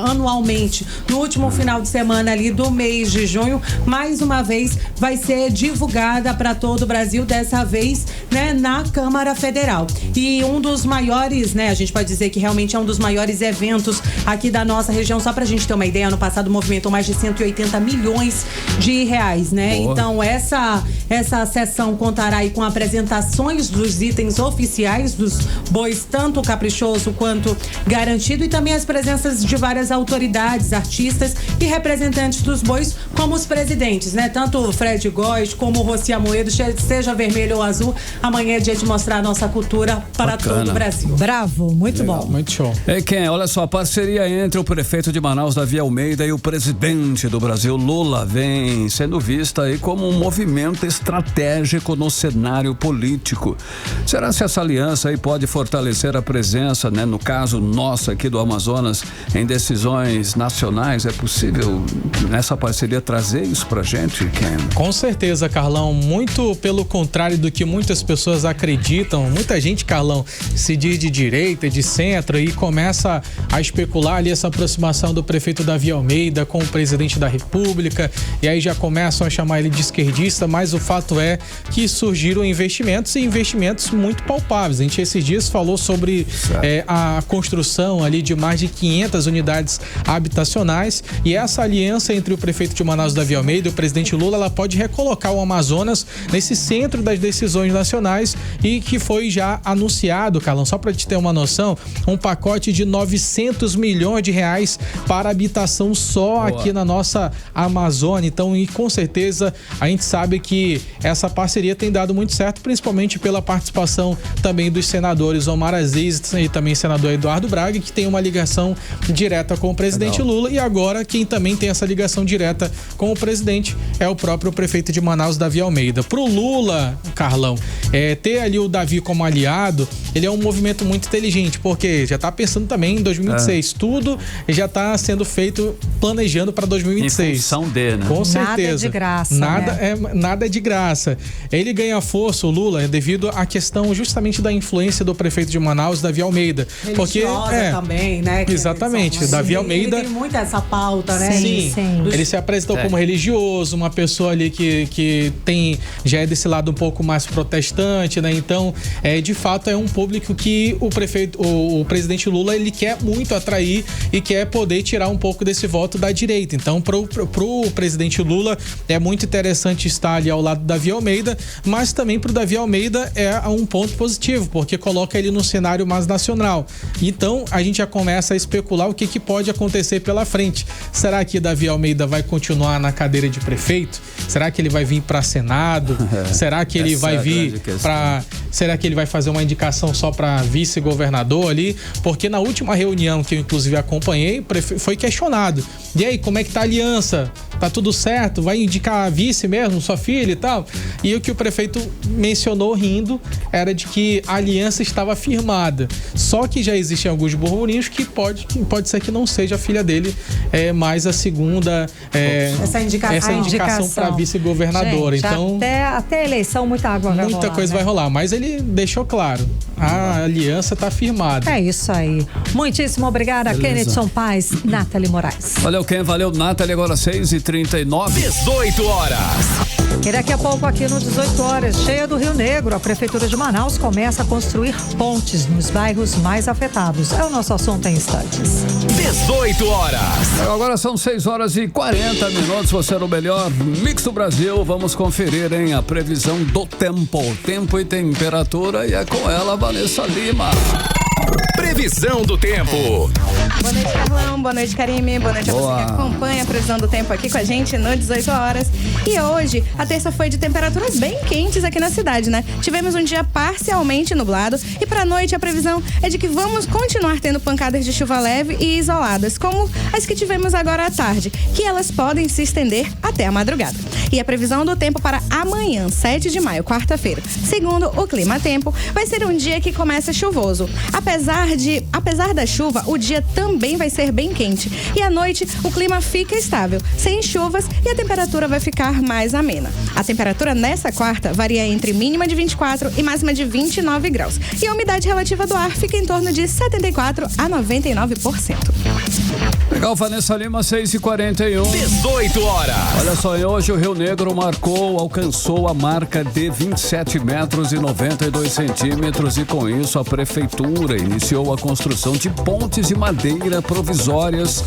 anualmente no último final de semana ali do mês de junho, mais uma vez vai ser divulgada para todo o Brasil, dessa vez, né, na Câmara Federal. E um dos maiores, né, a gente pode dizer que realmente é um dos maiores eventos aqui da nossa região. Só pra gente ter uma ideia, ano passado movimentou mais de 180 milhões de reais, né? Boa. Então essa sessão contará aí com apresentações dos itens oficiais dos bois, tanto caprichoso quanto garantido, e também as presenças de várias autoridades, artistas e representantes dos bois, como os presidentes, né? Tanto o Fred Góes como o Rossi Amoedo, seja vermelho ou azul, amanhã é dia de mostrar a nossa cultura para todo o Brasil. Bravo, muito legal, bom. Muito show. E Ken, olha só, a parceria entre o prefeito de Manaus, Davi Almeida, e o presidente do Brasil, Lula, vem sendo vista aí como um movimento estratégico no cenário político. Será que essa aliança aí pode fortalecer a presença, né, no caso nosso aqui do Amazonas, em decisões nacionais? É possível nessa parceria trazer isso pra gente, Ken? Com certeza, Carlão. Muito pelo contrário do que muitas pessoas acreditam. Muita gente, Carlão, se diz de direita, de centro, e começa a especular ali essa aproximação do prefeito Davi Almeida com o presidente da República, e aí já começam a chamar ele de esquerdista, mas o fato é que surgiram investimentos, e investimentos muito palpáveis. A gente esses dias falou sobre a construção ali de mais de 500 unidades habitacionais, e essa aliança entre o prefeito de Manaus, Davi Almeida, e o presidente Lula, ela pode recolocar o Amazonas nesse centro das decisões nacionais, e que foi já anunciado, Carlão, só para te ter uma noção, um pacote de 900 milhões de reais para habitação só aqui na nossa Amazônia. Então, e com certeza a gente sabe que essa parceria tem dado muito certo, principalmente pela participação também dos senadores Omar Aziz e também senador Eduardo Braga, que tem uma ligação direta com o presidente Lula, e agora quem também tem essa ligação direta com o presidente é o próprio prefeito de Manaus, Davi Almeida. Pro Lula, Carlão, ter ali o Davi como aliado, ele é um movimento muito inteligente, porque já tá pensando também em 2026. Tudo já tá sendo feito, planejando para 2026. Em função de, né? Com certeza. Nada é de graça, nada é de graça. Ele ganha força, o Lula, devido à questão justamente da influência do prefeito de Manaus, Davi Almeida. Porque também, né? Exatamente. Davi Almeida, ele tem muito essa pauta, né? Sim. Ele se apresentou como religioso, uma pessoa ali que já é desse lado um pouco mais protestante, né? Então, de fato, é um público que o presidente Lula, ele quer muito atrair e quer poder tirar um pouco desse voto da direita. Então, pro presidente Lula, é muito interessante estar ali ao lado do Davi Almeida, mas também pro Davi Almeida é um ponto positivo, porque coloca ele no cenário mais nacional. Então, a gente já começa a especular o que pode acontecer pela frente. Será que Davi Almeida vai continuar na cadeira de prefeito? Será que ele vai vir para Senado? Será que ele vai vir para... Será que ele vai fazer uma indicação só para vice-governador ali? Porque na última reunião que eu inclusive acompanhei, foi questionado. E aí, como é que tá a aliança? Tá tudo certo? Vai indicar a vice mesmo, sua filha e tal? E o que o prefeito mencionou rindo era de que a aliança estava firmada. Só que já existem alguns burburinhos que pode ser que não seja a filha dele, mais a segunda essa indicação para vice-governadora. Então, até a eleição muita água vai rolar. Muita coisa vai rolar, mas ele deixou claro, a aliança está firmada. É isso aí. Muitíssimo obrigada, Kennethson Paz, Nathalie Moraes. Valeu, Ken, valeu, Nathalie. Agora 6h39. 18 horas. E daqui a pouco aqui no 18 horas, cheia do Rio Negro, a Prefeitura de Manaus começa a construir pontes nos bairros mais afetados. É o nosso assunto em instantes. 18 horas. Agora são 6h40. Você é o melhor Mix do Brasil. Vamos conferir, hein, a previsão do tempo e temperatura. E é com ela, Vanessa Lima. Previsão do tempo. Boa noite, Carlão. Boa noite, Karime. Boa noite a você que acompanha a previsão do tempo aqui com a gente no 18 horas. E hoje, a terça foi de temperaturas bem quentes aqui na cidade, né? Tivemos um dia parcialmente nublado e pra noite a previsão é de que vamos continuar tendo pancadas de chuva leve e isoladas, como as que tivemos agora à tarde, que elas podem se estender até a madrugada. E a previsão do tempo para amanhã, 7 de maio, quarta-feira, segundo o Clima Tempo, vai ser um dia que começa chuvoso. Apesar da chuva, o dia também vai ser bem quente. E à noite, o clima fica estável, sem chuvas, e a temperatura vai ficar mais amena. A temperatura nessa quarta varia entre mínima de 24 e máxima de 29 graus. E a umidade relativa do ar fica em torno de 74 a 99%. Legal, Vanessa Lima, 6h41. 18 horas. Olha só, hoje o Rio Negro alcançou a marca de 27 metros e 92 centímetros e com isso a prefeitura iniciou a construção de pontes de madeira provisórias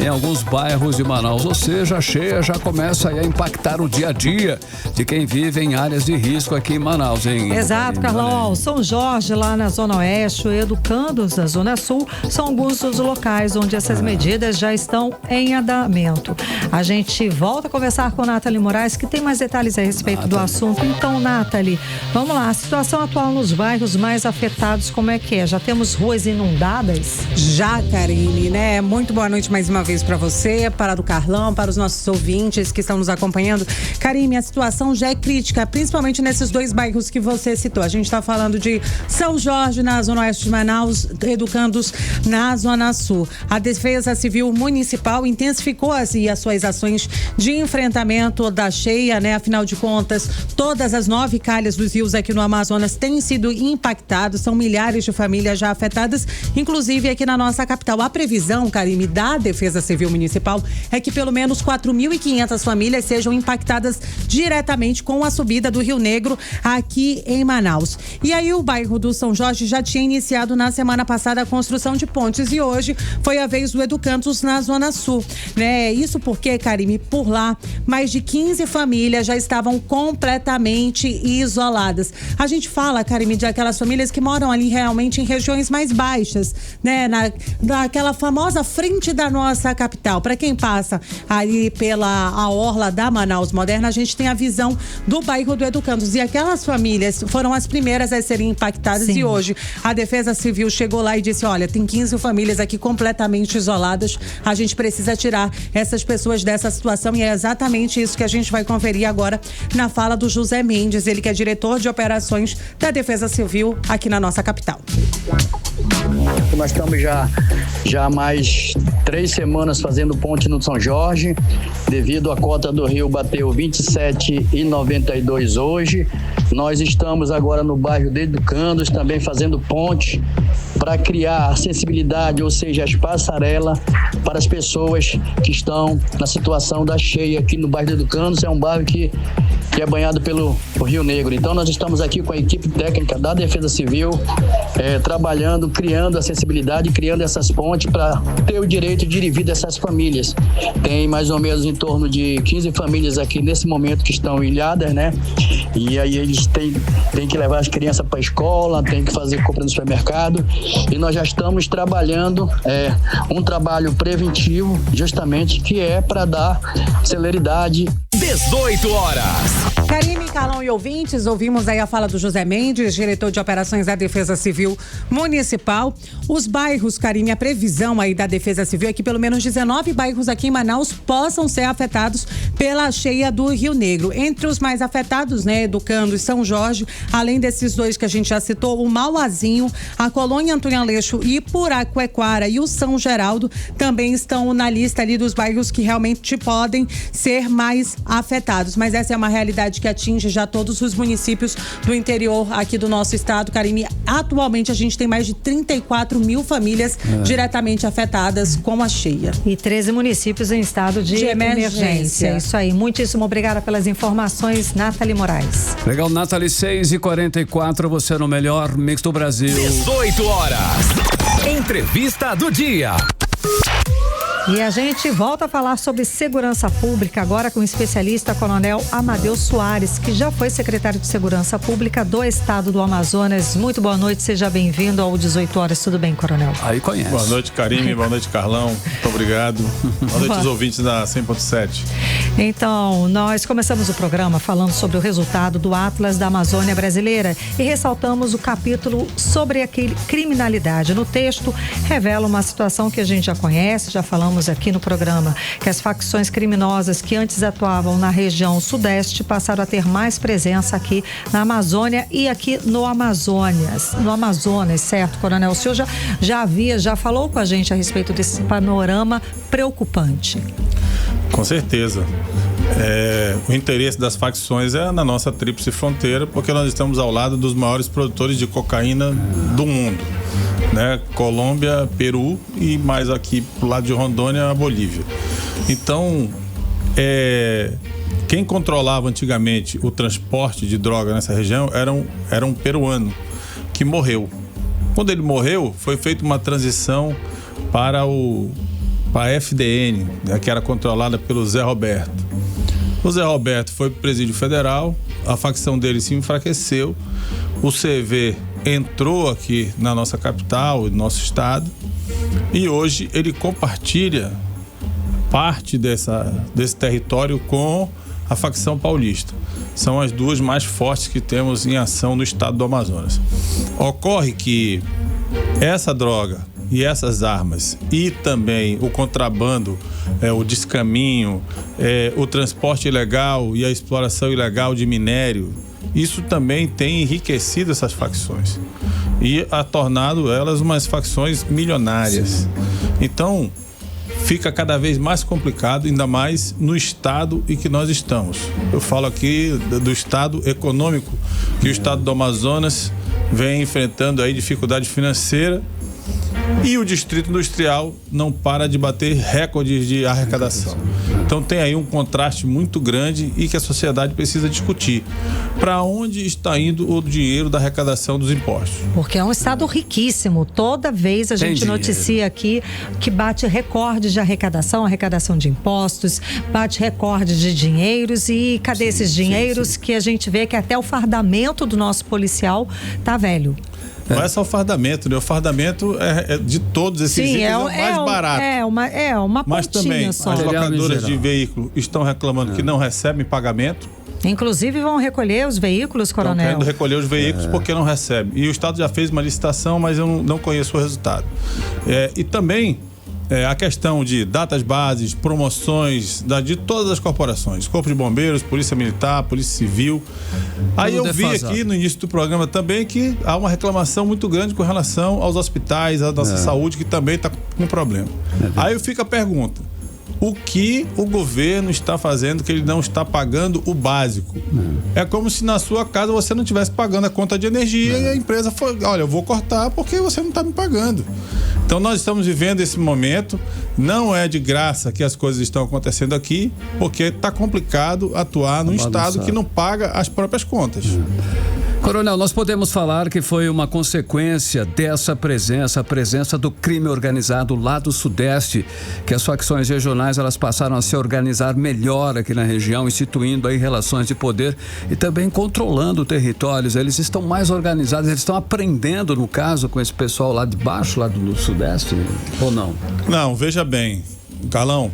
em alguns bairros de Manaus. Ou seja, a cheia já começa a impactar o dia a dia de quem vive em áreas de risco aqui em Manaus, hein? Exato, Carlão. São Jorge, lá na Zona Oeste, Educandos, na Zona Sul, são alguns dos locais onde essas medidas já estão em andamento. A gente volta a conversar com a Nathalie Moraes, que tem mais detalhes a respeito do assunto. Então, Nathalie, vamos lá. A situação atual nos bairros mais afetados, como é que é? Já temos ruas inundadas? Já, Karine, né? Muito boa noite mais uma vez para você, para o Carlão, para os nossos ouvintes que estão nos acompanhando. Karine, a situação já é crítica, principalmente nesses dois bairros que você citou. A gente está falando de São Jorge, na Zona Oeste de Manaus, Educandos, na Zona Sul. A Defesa Civil Municipal intensificou as suas ações de enfrentamento da cheia, né? Afinal de contas, todas as 9 calhas dos rios aqui no Amazonas têm sido impactados, são milhares de famílias já afetadas, inclusive aqui na nossa capital. A previsão, Karime, da Defesa Civil Municipal é que pelo menos 4.500 famílias sejam impactadas diretamente com a subida do Rio Negro aqui em Manaus. E aí o bairro do São Jorge já tinha iniciado na semana passada a construção de pontes e hoje foi a vez do Educandos na Zona Sul, né? Isso porque, Karime, por lá, mais de 15 famílias já estavam completamente isoladas. A gente fala, Karime, de aquelas famílias que moram ali realmente em regiões mais baixas, né? Naquela famosa frente da nossa capital. Para quem passa ali a orla da Manaus Moderna, a gente tem a visão do bairro do Educandos. E aquelas famílias foram as primeiras a serem impactadas. Sim. E hoje a Defesa Civil chegou lá e disse: olha, tem 15 famílias aqui completamente isoladas. A gente precisa tirar essas pessoas dessa situação e é exatamente isso que a gente vai conferir agora na fala do José Mendes, ele que é diretor de operações da Defesa Civil aqui na nossa capital. Nós estamos já há mais 3 semanas fazendo ponte no São Jorge, devido à cota do rio bateu 27,92 hoje. Nós estamos agora no bairro de Educandos também fazendo ponte para criar acessibilidade, ou seja, as passarelas para as pessoas que estão na situação da cheia aqui no bairro de Educandos. É um bairro que é banhado pelo Rio Negro. Então nós estamos aqui com a equipe técnica da Defesa Civil, trabalhando, criando acessibilidade, criando essas pontes para ter o direito de ir e vir dessas famílias. Tem mais ou menos em torno de 15 famílias aqui nesse momento que estão ilhadas, né? E aí eles têm que levar as crianças para a escola, têm que fazer compra no supermercado, e nós já estamos trabalhando um trabalho preventivo, justamente, que é para dar celeridade. 18 horas. Karime, Carlão e ouvintes, ouvimos aí a fala do José Mendes, diretor de operações da Defesa Civil Municipal. Os bairros, Karime, a previsão aí da Defesa Civil é que pelo menos 19 bairros aqui em Manaus possam ser afetados pela cheia do Rio Negro. Entre os mais afetados, né, Educandos e São Jorge, além desses dois que a gente já citou, o Mauazinho, a Colônia Antônio Aleixo e Puraquequara e o São Geraldo também estão na lista ali dos bairros que realmente podem ser mais afetados. Mas essa é uma realidade que atinge já todos os municípios do interior aqui do nosso estado, Karine. Atualmente a gente tem mais de 34 mil famílias diretamente afetadas com a cheia. E 13 municípios em estado de emergência. Isso aí. Muitíssimo obrigada pelas informações, Nathalie Moraes. Legal, Nathalie, 6h44, você no melhor mix do Brasil. 18 horas. Entrevista do dia. E a gente volta a falar sobre segurança pública agora com o especialista Coronel Amadeu Soares, que já foi secretário de Segurança Pública do Estado do Amazonas. Muito boa noite, seja bem-vindo ao 18 horas. Tudo bem, Coronel? Aí conhece. Boa noite, Karime. Boa noite, Carlão. Muito obrigado. Boa noite aos ouvintes da 100.7. Então, nós começamos o programa falando sobre o resultado do Atlas da Amazônia Brasileira e ressaltamos o capítulo sobre a criminalidade. No texto, revela uma situação que a gente já conhece, já falamos aqui no programa, que as facções criminosas que antes atuavam na região sudeste passaram a ter mais presença aqui na Amazônia e aqui no Amazonas, certo, Coronel? O senhor já falou com a gente a respeito desse panorama preocupante. Com certeza. O interesse das facções é na nossa tríplice fronteira, porque nós estamos ao lado dos maiores produtores de cocaína do mundo, né? Colômbia, Peru e mais aqui pro lado de Rondônia, a Bolívia. Então, quem controlava antigamente o transporte de droga nessa região era um peruano que morreu. Quando ele morreu, foi feita uma transição para a FDN, né, que era controlada pelo Zé Roberto. O Zé Roberto foi para o presídio federal, a facção dele se enfraqueceu, o CV entrou aqui na nossa capital, no nosso estado, e hoje ele compartilha parte desse território com a facção paulista. São as duas mais fortes que temos em ação no estado do Amazonas. Ocorre que essa droga e essas armas e também o contrabando, o descaminho, o transporte ilegal e a exploração ilegal de minério, isso também tem enriquecido essas facções e a tornado elas umas facções milionárias. Então, fica cada vez mais complicado, ainda mais no estado em que nós estamos. Eu falo aqui do estado econômico, que o estado do Amazonas vem enfrentando aí dificuldade financeira. E o Distrito Industrial não para de bater recordes de arrecadação. Então tem aí um contraste muito grande e que a sociedade precisa discutir. Para onde está indo o dinheiro da arrecadação dos impostos? Porque é um estado riquíssimo. Toda vez a gente noticia aqui que bate recorde de arrecadação de impostos, bate recorde de dinheiros. E cadê esses dinheiros que a gente vê que até o fardamento do nosso policial tá velho? Não é só o fardamento, né? O fardamento é de todos esses itens é o mais barato. Uma Mas também só. as locadoras de veículo estão reclamando que não recebem pagamento. Inclusive vão recolher os veículos, Coronel. Estão querendo recolher os veículos porque não recebem. E o Estado já fez uma licitação, mas eu não conheço o resultado. E também a questão de datas bases, promoções de todas as corporações, Corpo de Bombeiros, Polícia Militar, Polícia Civil. Aí eu vi aqui no início do programa também que há uma reclamação muito grande com relação aos hospitais, à nossa saúde, que também está com problema. Aí fica a pergunta: o que o governo está fazendo que ele não está pagando o básico? É como se na sua casa você não estivesse pagando a conta de energia e a empresa foi, olha, eu vou cortar porque você não está me pagando. Então nós estamos vivendo esse momento, não é de graça que as coisas estão acontecendo aqui, porque está complicado atuar num estado que não paga as próprias contas. Coronel, nós podemos falar que foi uma consequência dessa presença, a presença do crime organizado lá do Sudeste, que as facções regionais elas passaram a se organizar melhor aqui na região, instituindo aí relações de poder e também controlando territórios. Eles estão mais organizados, eles estão aprendendo, no caso, com esse pessoal lá de baixo, lá do Sudeste, ou não? Não, veja bem, Carlão.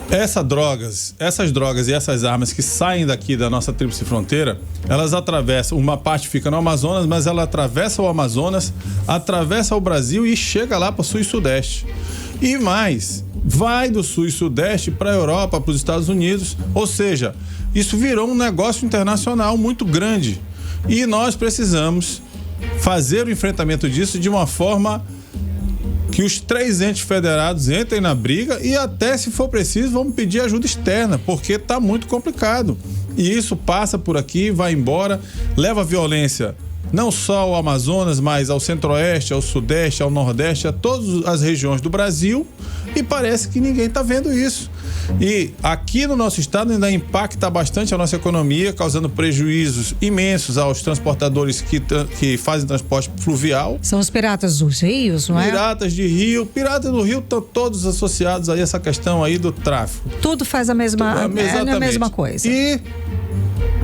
Essas drogas e essas armas que saem daqui da nossa tríplice fronteira, elas atravessam, uma parte fica no Amazonas, mas ela atravessa o Amazonas, atravessa o Brasil e chega lá para o Sul e Sudeste. E mais, vai do Sul e Sudeste para a Europa, para os Estados Unidos, ou seja, isso virou um negócio internacional muito grande. E nós precisamos fazer o enfrentamento disso de uma forma que os 3 entes federados entrem na briga e até, se for preciso, vamos pedir ajuda externa, porque está muito complicado. E isso passa por aqui, vai embora, leva violência não só ao Amazonas, mas ao Centro-Oeste, ao Sudeste, ao Nordeste, a todas as regiões do Brasil, e parece que ninguém está vendo isso. E aqui no nosso estado ainda impacta bastante a nossa economia, causando prejuízos imensos aos transportadores que fazem transporte fluvial. São os piratas dos rios, não é? Piratas de rio. Piratas do rio estão todos associados aí a essa questão aí do tráfico. Tudo faz a mesma coisa. E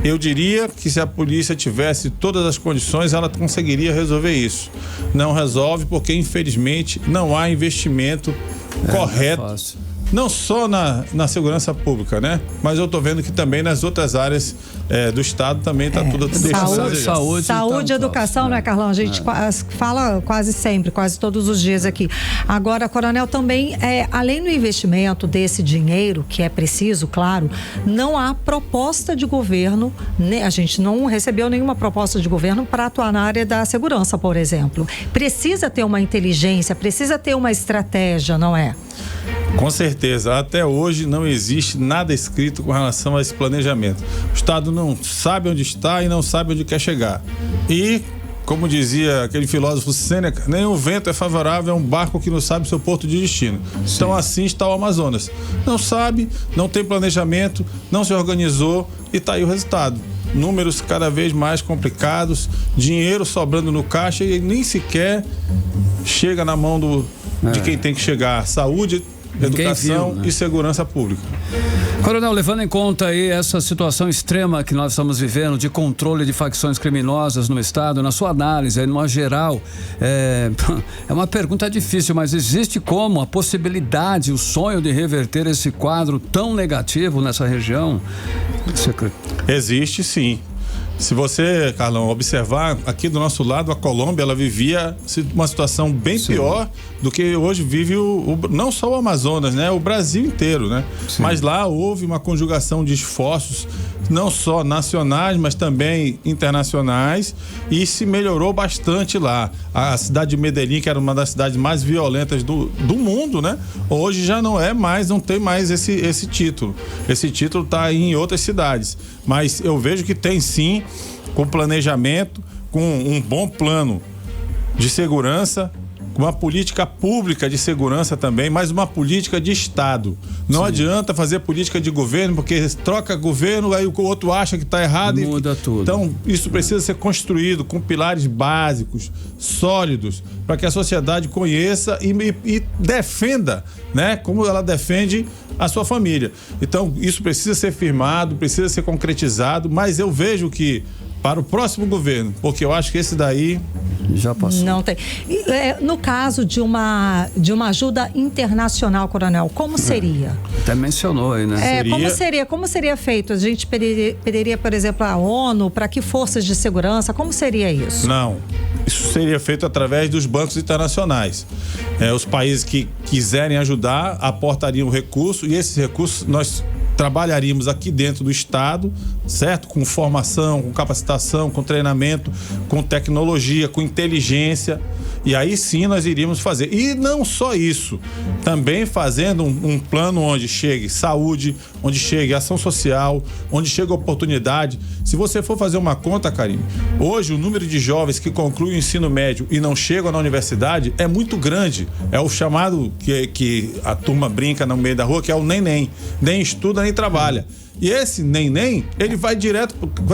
eu diria que se a polícia tivesse todas as condições, ela conseguiria resolver isso. Não resolve porque, infelizmente, não há investimento correto. Não só na segurança pública, né? Mas eu tô vendo que também nas outras áreas do estado também tá tudo deixando saúde e educação, né, Carlão? A gente fala quase sempre, quase todos os dias aqui. Agora, Coronel, também, além do investimento desse dinheiro, que é preciso, claro, não há proposta de governo, né? A gente não recebeu nenhuma proposta de governo para atuar na área da segurança, por exemplo. Precisa ter uma inteligência, precisa ter uma estratégia, não é? Com certeza, até hoje não existe nada escrito com relação a esse planejamento. O Estado não sabe onde está e não sabe onde quer chegar. E, como dizia aquele filósofo Sêneca, nem o vento é favorável a um barco que não sabe seu porto de destino. Sim. Então assim está o Amazonas. Não sabe, não tem planejamento, não se organizou e está aí o resultado. Números cada vez mais complicados, dinheiro sobrando no caixa e nem sequer chega na mão de quem tem que chegar. Saúde, educação e segurança pública. Coronel, levando em conta aí essa situação extrema que nós estamos vivendo de controle de facções criminosas no estado, na sua análise, aí, numa geral, é uma pergunta difícil, mas existe como a possibilidade, o sonho de reverter esse quadro tão negativo nessa região? Existe, sim. Se você, Carlão, observar aqui do nosso lado, a Colômbia, ela vivia uma situação bem pior do que hoje vive não só o Amazonas, né? O Brasil inteiro, né? Sim. Mas lá houve uma conjugação de esforços, não só nacionais, mas também internacionais, e se melhorou bastante lá. A cidade de Medellín, que era uma das cidades mais violentas do mundo, né? Hoje já não tem mais esse título. Esse título está em outras cidades. Mas eu vejo que tem sim, com planejamento, com um bom plano de segurança, uma política pública de segurança também, mas uma política de Estado. Não adianta fazer política de governo, porque troca governo, aí o outro acha que está errado. Muda tudo. Então, isso precisa ser construído com pilares básicos, sólidos, para que a sociedade conheça e defenda, né? Como ela defende a sua família. Então, isso precisa ser firmado, precisa ser concretizado, mas eu vejo que para o próximo governo, porque eu acho que esse daí já passou. Não tem. No caso de uma ajuda internacional, Coronel, como seria? Até mencionou aí, né? Como seria feito? A gente pediria, por exemplo, a ONU, para que forças de segurança? Como seria isso? Não. Isso seria feito através dos bancos internacionais. Os países que quiserem ajudar aportariam recurso e esses recursos nós trabalharíamos aqui dentro do estado, certo? Com formação, com capacitação, com treinamento, com tecnologia, com inteligência, e aí sim nós iríamos fazer. E não só isso, também fazendo um plano onde chegue saúde, onde chegue ação social, onde chegue oportunidade. Se você for fazer uma conta, Karine, hoje o número de jovens que concluem o ensino médio e não chegam na universidade é muito grande. É o chamado que a turma brinca no meio da rua, que é o nem estuda nem trabalha. E esse nem, ele vai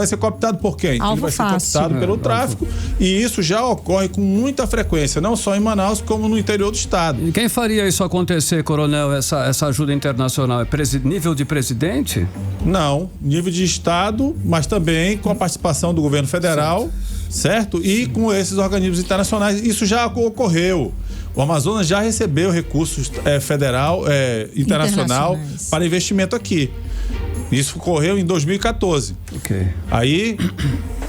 ser cooptado por quem? Ele vai ser cooptado pelo tráfico, e isso já ocorre com muita frequência, não só em Manaus, como no interior do estado. E quem faria isso acontecer, Coronel, essa ajuda internacional? É nível de presidente? Não, nível de estado, mas também com a participação do governo federal, certo? E com esses organismos internacionais. Isso já ocorreu. O Amazonas já recebeu recursos internacional para investimento aqui. Isso ocorreu em 2014. Ok. Aí...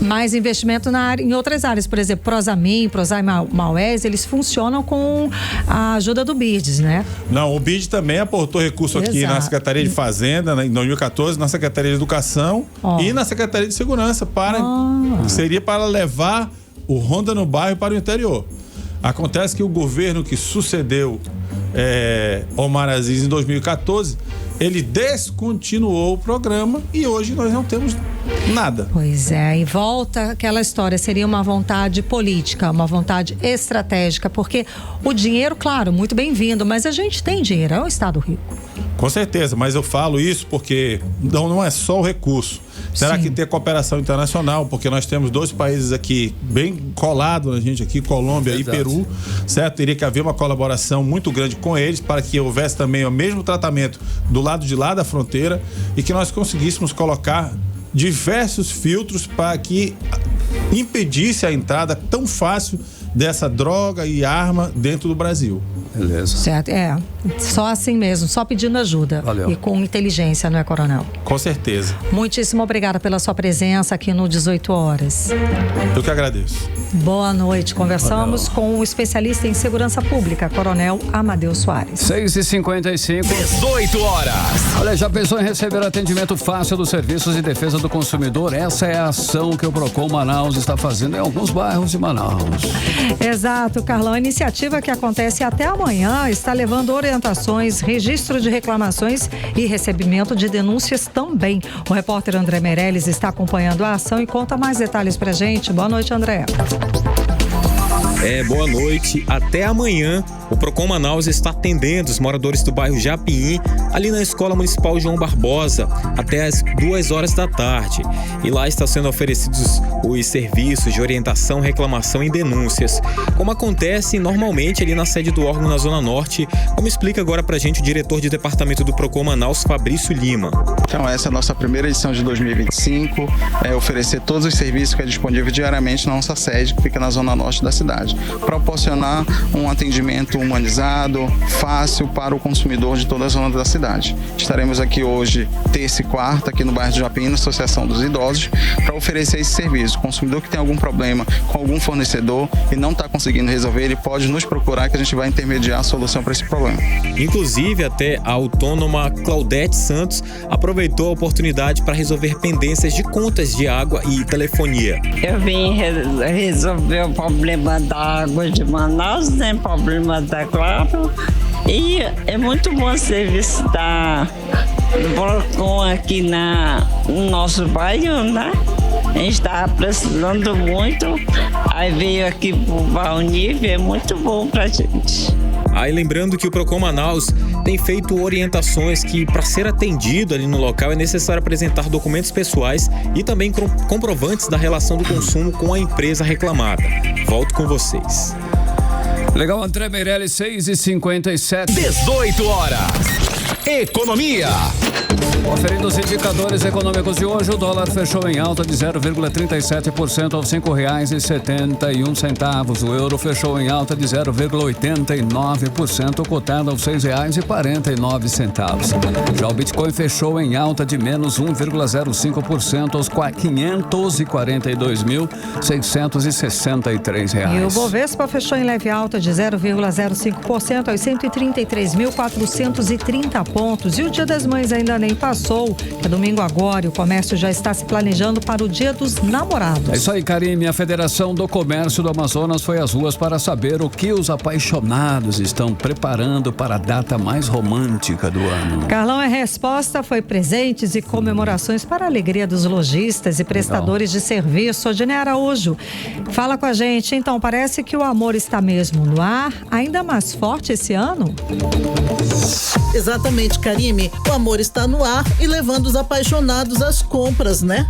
Mais investimento em outras áreas, por exemplo, Prosamin, Prosai Maués, eles funcionam com a ajuda do BID, né? Não, o BID também aportou recurso aqui na Secretaria de Fazenda, em 2014, na Secretaria de Educação e na Secretaria de Segurança, seria para levar o Ronda no Bairro para o interior. Acontece que o governo que sucedeu Omar Aziz em 2014, ele descontinuou o programa e hoje nós não temos nada. Pois é, e volta aquela história, seria uma vontade política, uma vontade estratégica, porque o dinheiro, claro, muito bem-vindo, mas a gente tem dinheiro, é um estado rico. Com certeza, mas eu falo isso porque não é só o recurso. Terá que ter cooperação internacional, porque nós temos 2 países aqui bem colados na gente aqui, Colômbia e Peru, certo? Teria que haver uma colaboração muito grande com eles para que houvesse também o mesmo tratamento do lado de lá da fronteira e que nós conseguíssemos colocar diversos filtros para que impedisse a entrada tão fácil dessa droga e arma dentro do Brasil. Beleza. Certo, só assim mesmo, só pedindo ajuda. Valeu. E com inteligência, não é, coronel? Com certeza. Muitíssimo obrigada pela sua presença aqui no 18 Horas. Eu que agradeço. Boa noite. Conversamos com o especialista em segurança pública, Coronel Amadeu Soares. 6h55. 18 horas. Olha, já pensou em receber atendimento fácil dos serviços de defesa do consumidor? Essa é a ação que o Procon Manaus está fazendo em alguns bairros de Manaus. Exato, Carlão. A iniciativa que acontece até amanhã está levando orientações, registro de reclamações e recebimento de denúncias também. O repórter André Meirelles está acompanhando a ação e conta mais detalhes pra gente. Boa noite, André. Boa noite. Até amanhã, o Procon Manaus está atendendo os moradores do bairro Japim, ali na Escola Municipal João Barbosa, até as 2 horas da tarde. E lá estão sendo oferecidos os serviços de orientação, reclamação e denúncias, como acontece normalmente ali na sede do órgão na Zona Norte, como explica agora pra gente o diretor de departamento do Procon Manaus, Fabrício Lima. Então, essa é a nossa primeira edição de 2025, oferecer todos os serviços que é disponível diariamente na nossa sede, que fica na Zona Norte da cidade. Proporcionar um atendimento humanizado, fácil para o consumidor de toda a zona da cidade. Estaremos aqui hoje, terça e quarta, aqui no bairro do Japim, na Associação dos Idosos, para oferecer esse serviço. O consumidor que tem algum problema com algum fornecedor e não está conseguindo resolver, ele pode nos procurar que a gente vai intermediar a solução para esse problema. Inclusive, até a autônoma Claudete Santos aproveitou a oportunidade para resolver pendências de contas de água e telefonia. Eu vim resolver o problema da água de Manaus, né? Problema da Claro. E é muito bom o serviço da Procon aqui no nosso bairro, né? A gente está precisando muito. Aí veio aqui pro Valnível, é muito bom pra gente. Aí lembrando que o Procon Manaus tem feito orientações que, para ser atendido ali no local, é necessário apresentar documentos pessoais e também comprovantes da relação do consumo com a empresa reclamada. Volto com vocês. Legal, André Meirelles, 6h57. 18 horas. Economia. Conferindo os indicadores econômicos de hoje, o dólar fechou em alta de 0,37% aos R$5,71. O euro fechou em alta de 0,89%, cotado aos R$6,49. Já o Bitcoin fechou em alta de menos 1,05% aos R$542.663. E o Bovespa fechou em leve alta de 0,05% aos 133.430 pontos. E o Dia das Mães ainda nem passou, que é domingo agora, e o comércio já está se planejando para o Dia dos Namorados. É isso aí, Karime. A Federação do Comércio do Amazonas foi às ruas para saber o que os apaixonados estão preparando para a data mais romântica do ano. Carlão, a resposta foi presentes e comemorações para a alegria dos lojistas e prestadores de serviço. Odinei Araújo, fala com a gente. Então, parece que o amor está mesmo no ar, ainda mais forte esse ano? Exatamente, Karime. O amor está no ar e levando os apaixonados às compras, né?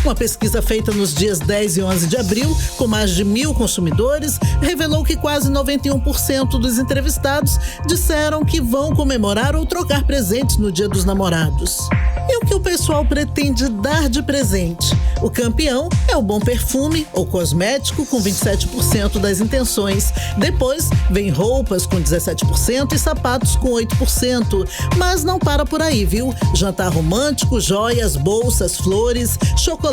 Uma pesquisa feita nos dias 10 e 11 de abril, com mais de 1.000 consumidores, revelou que quase 91% dos entrevistados disseram que vão comemorar ou trocar presentes no Dia dos Namorados. E o que o pessoal pretende dar de presente? O campeão é o bom perfume ou cosmético, com 27% das intenções. Depois vem roupas, com 17%, e sapatos, com 8%. Mas não para por aí, viu? Jantar romântico, joias, bolsas, flores, chocolates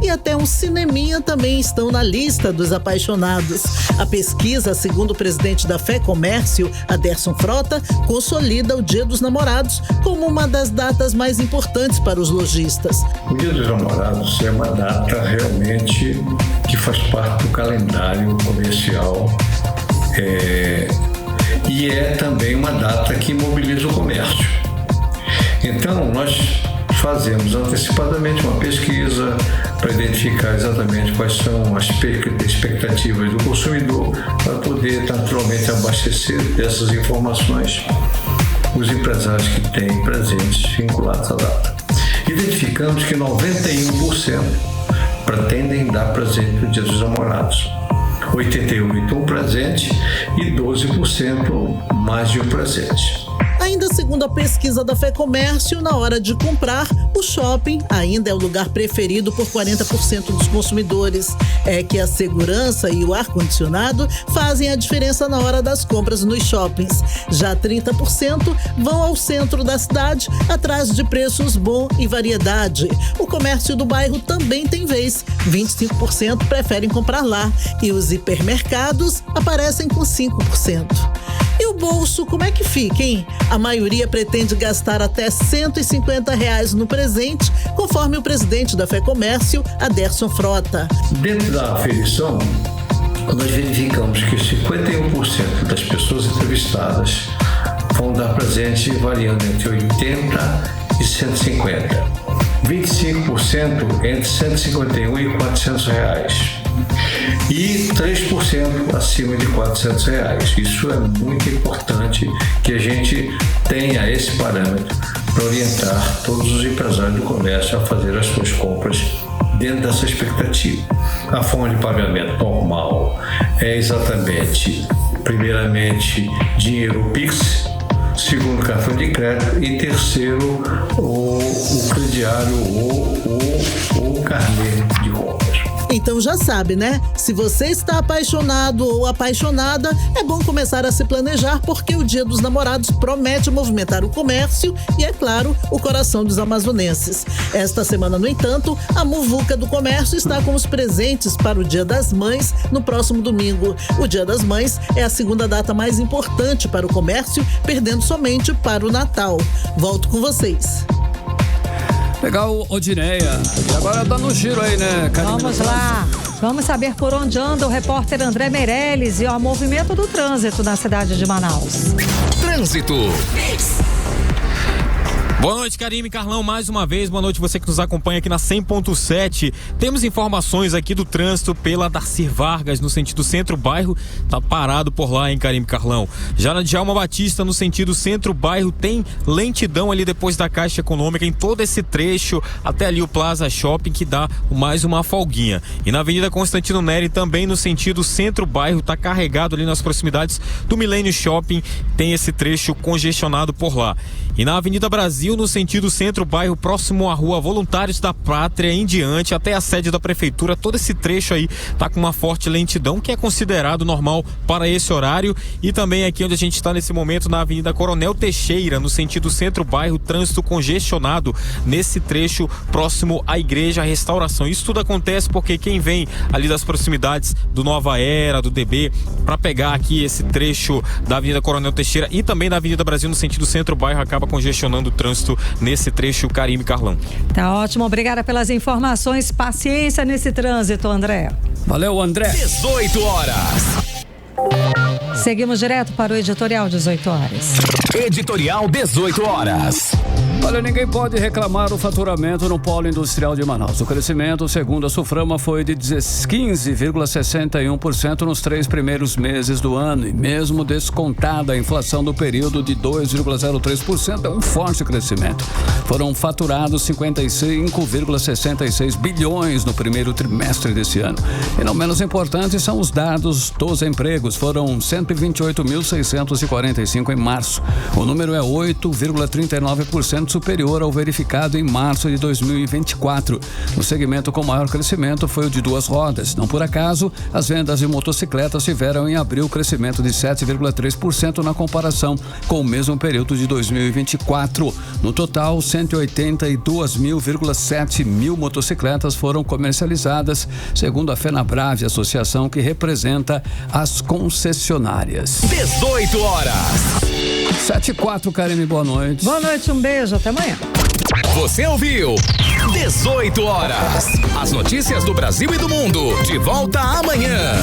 e até um cineminha também estão na lista dos apaixonados. A pesquisa, segundo o presidente da Fé Comércio, Aderson Frota, consolida o Dia dos Namorados como uma das datas mais importantes para os lojistas. O Dia dos Namorados é uma data realmente que faz parte do calendário comercial e é também uma data que mobiliza o comércio. Então, nós fazemos antecipadamente uma pesquisa para identificar exatamente quais são as expectativas do consumidor para poder naturalmente abastecer dessas informações os empresários que têm presentes vinculados à data. Identificamos que 91% pretendem dar presente no Dia dos Namorados, 88% um presente e 12% mais de um presente. Ainda segundo a pesquisa da FEComércio, na hora de comprar, o shopping ainda é o lugar preferido por 40% dos consumidores. É que a segurança e o ar-condicionado fazem a diferença na hora das compras nos shoppings. Já 30% vão ao centro da cidade, atrás de preços bons e variedade. O comércio do bairro também tem vez. 25% preferem comprar lá e os hipermercados aparecem com 5%. E o bolso, como é que fica, hein? A maioria pretende gastar até R$150 no presente, conforme o presidente da FEComércio, Aderson Frota. Dentro da aferição, nós verificamos que 51% das pessoas entrevistadas vão dar presente variando entre 80 e 150. 25% entre 151 e R$400. E 3% acima de R$400. Isso é muito importante que a gente tenha esse parâmetro para orientar todos os empresários do comércio a fazer as suas compras dentro dessa expectativa. A forma de pagamento normal é exatamente, primeiramente, dinheiro Pix, segundo, cartão de crédito e terceiro, o crediário ou o carnê de compras. Então já sabe, né? Se você está apaixonado ou apaixonada, é bom começar a se planejar, porque o Dia dos Namorados promete movimentar o comércio e, é claro, o coração dos amazonenses. Esta semana, no entanto, a Muvuca do Comércio está com os presentes para o Dia das Mães no próximo domingo. O Dia das Mães é a segunda data mais importante para o comércio, perdendo somente para o Natal. Volto com vocês. Legal, Odineia. E agora dando um giro aí, né, Karine? Vamos lá. Vamos saber por onde anda o repórter André Meirelles e o movimento do trânsito na cidade de Manaus. Trânsito. Boa noite, Karine, Carlão, mais uma vez, boa noite você que nos acompanha aqui na 100.7. Temos informações aqui do trânsito pela Darcy Vargas, no sentido centro-bairro, tá parado por lá, hein, Karine, Carlão. Já na Djalma Batista, no sentido centro-bairro, tem lentidão ali depois da Caixa Econômica, em todo esse trecho, até ali o Plaza Shopping, que dá mais uma folguinha. E na Avenida Constantino Neri, também no sentido centro-bairro, tá carregado ali nas proximidades do Milênio Shopping, tem esse trecho congestionado por lá. E na Avenida Brasil, no sentido centro-bairro, próximo à Rua Voluntários da Pátria em diante, até a sede da Prefeitura, todo esse trecho aí tá com uma forte lentidão, que é considerado normal para esse horário. E também aqui onde a gente está nesse momento, na Avenida Coronel Teixeira, no sentido centro-bairro, trânsito congestionado nesse trecho próximo à Igreja Restauração. Isso tudo acontece porque quem vem ali das proximidades do Nova Era, do DB, para pegar aqui esse trecho da Avenida Coronel Teixeira e também da Avenida Brasil no sentido centro-bairro, acaba congestionando o trânsito nesse trecho, Karine, Carlão. Tá ótimo, obrigada pelas informações. Paciência nesse trânsito, André. Valeu, André. 18 horas. Seguimos direto para o editorial 18 horas. Editorial 18 horas. Olha, ninguém pode reclamar o faturamento no polo industrial de Manaus. O crescimento, segundo a Suframa, foi de 15,61% nos 3 primeiros meses do ano. E mesmo descontada a inflação do período de 2,03%, é um forte crescimento. Foram faturados 55,66 bilhões no primeiro trimestre desse ano. E não menos importante são os dados dos empregos. Foram 128.645 em março. O número é 8,39% superior ao verificado em março de 2024. O segmento com maior crescimento foi o de 2 rodas. Não por acaso, as vendas de motocicletas tiveram em abril crescimento de 7,3% na comparação com o mesmo período de 2024. No total, 182,7 mil motocicletas foram comercializadas, segundo a FenaBrave, associação que representa as concessionárias. 18 horas. 7h04, Karine, boa noite. Boa noite, um beijo, até amanhã. Você ouviu 18 horas. As notícias do Brasil e do mundo. De volta amanhã.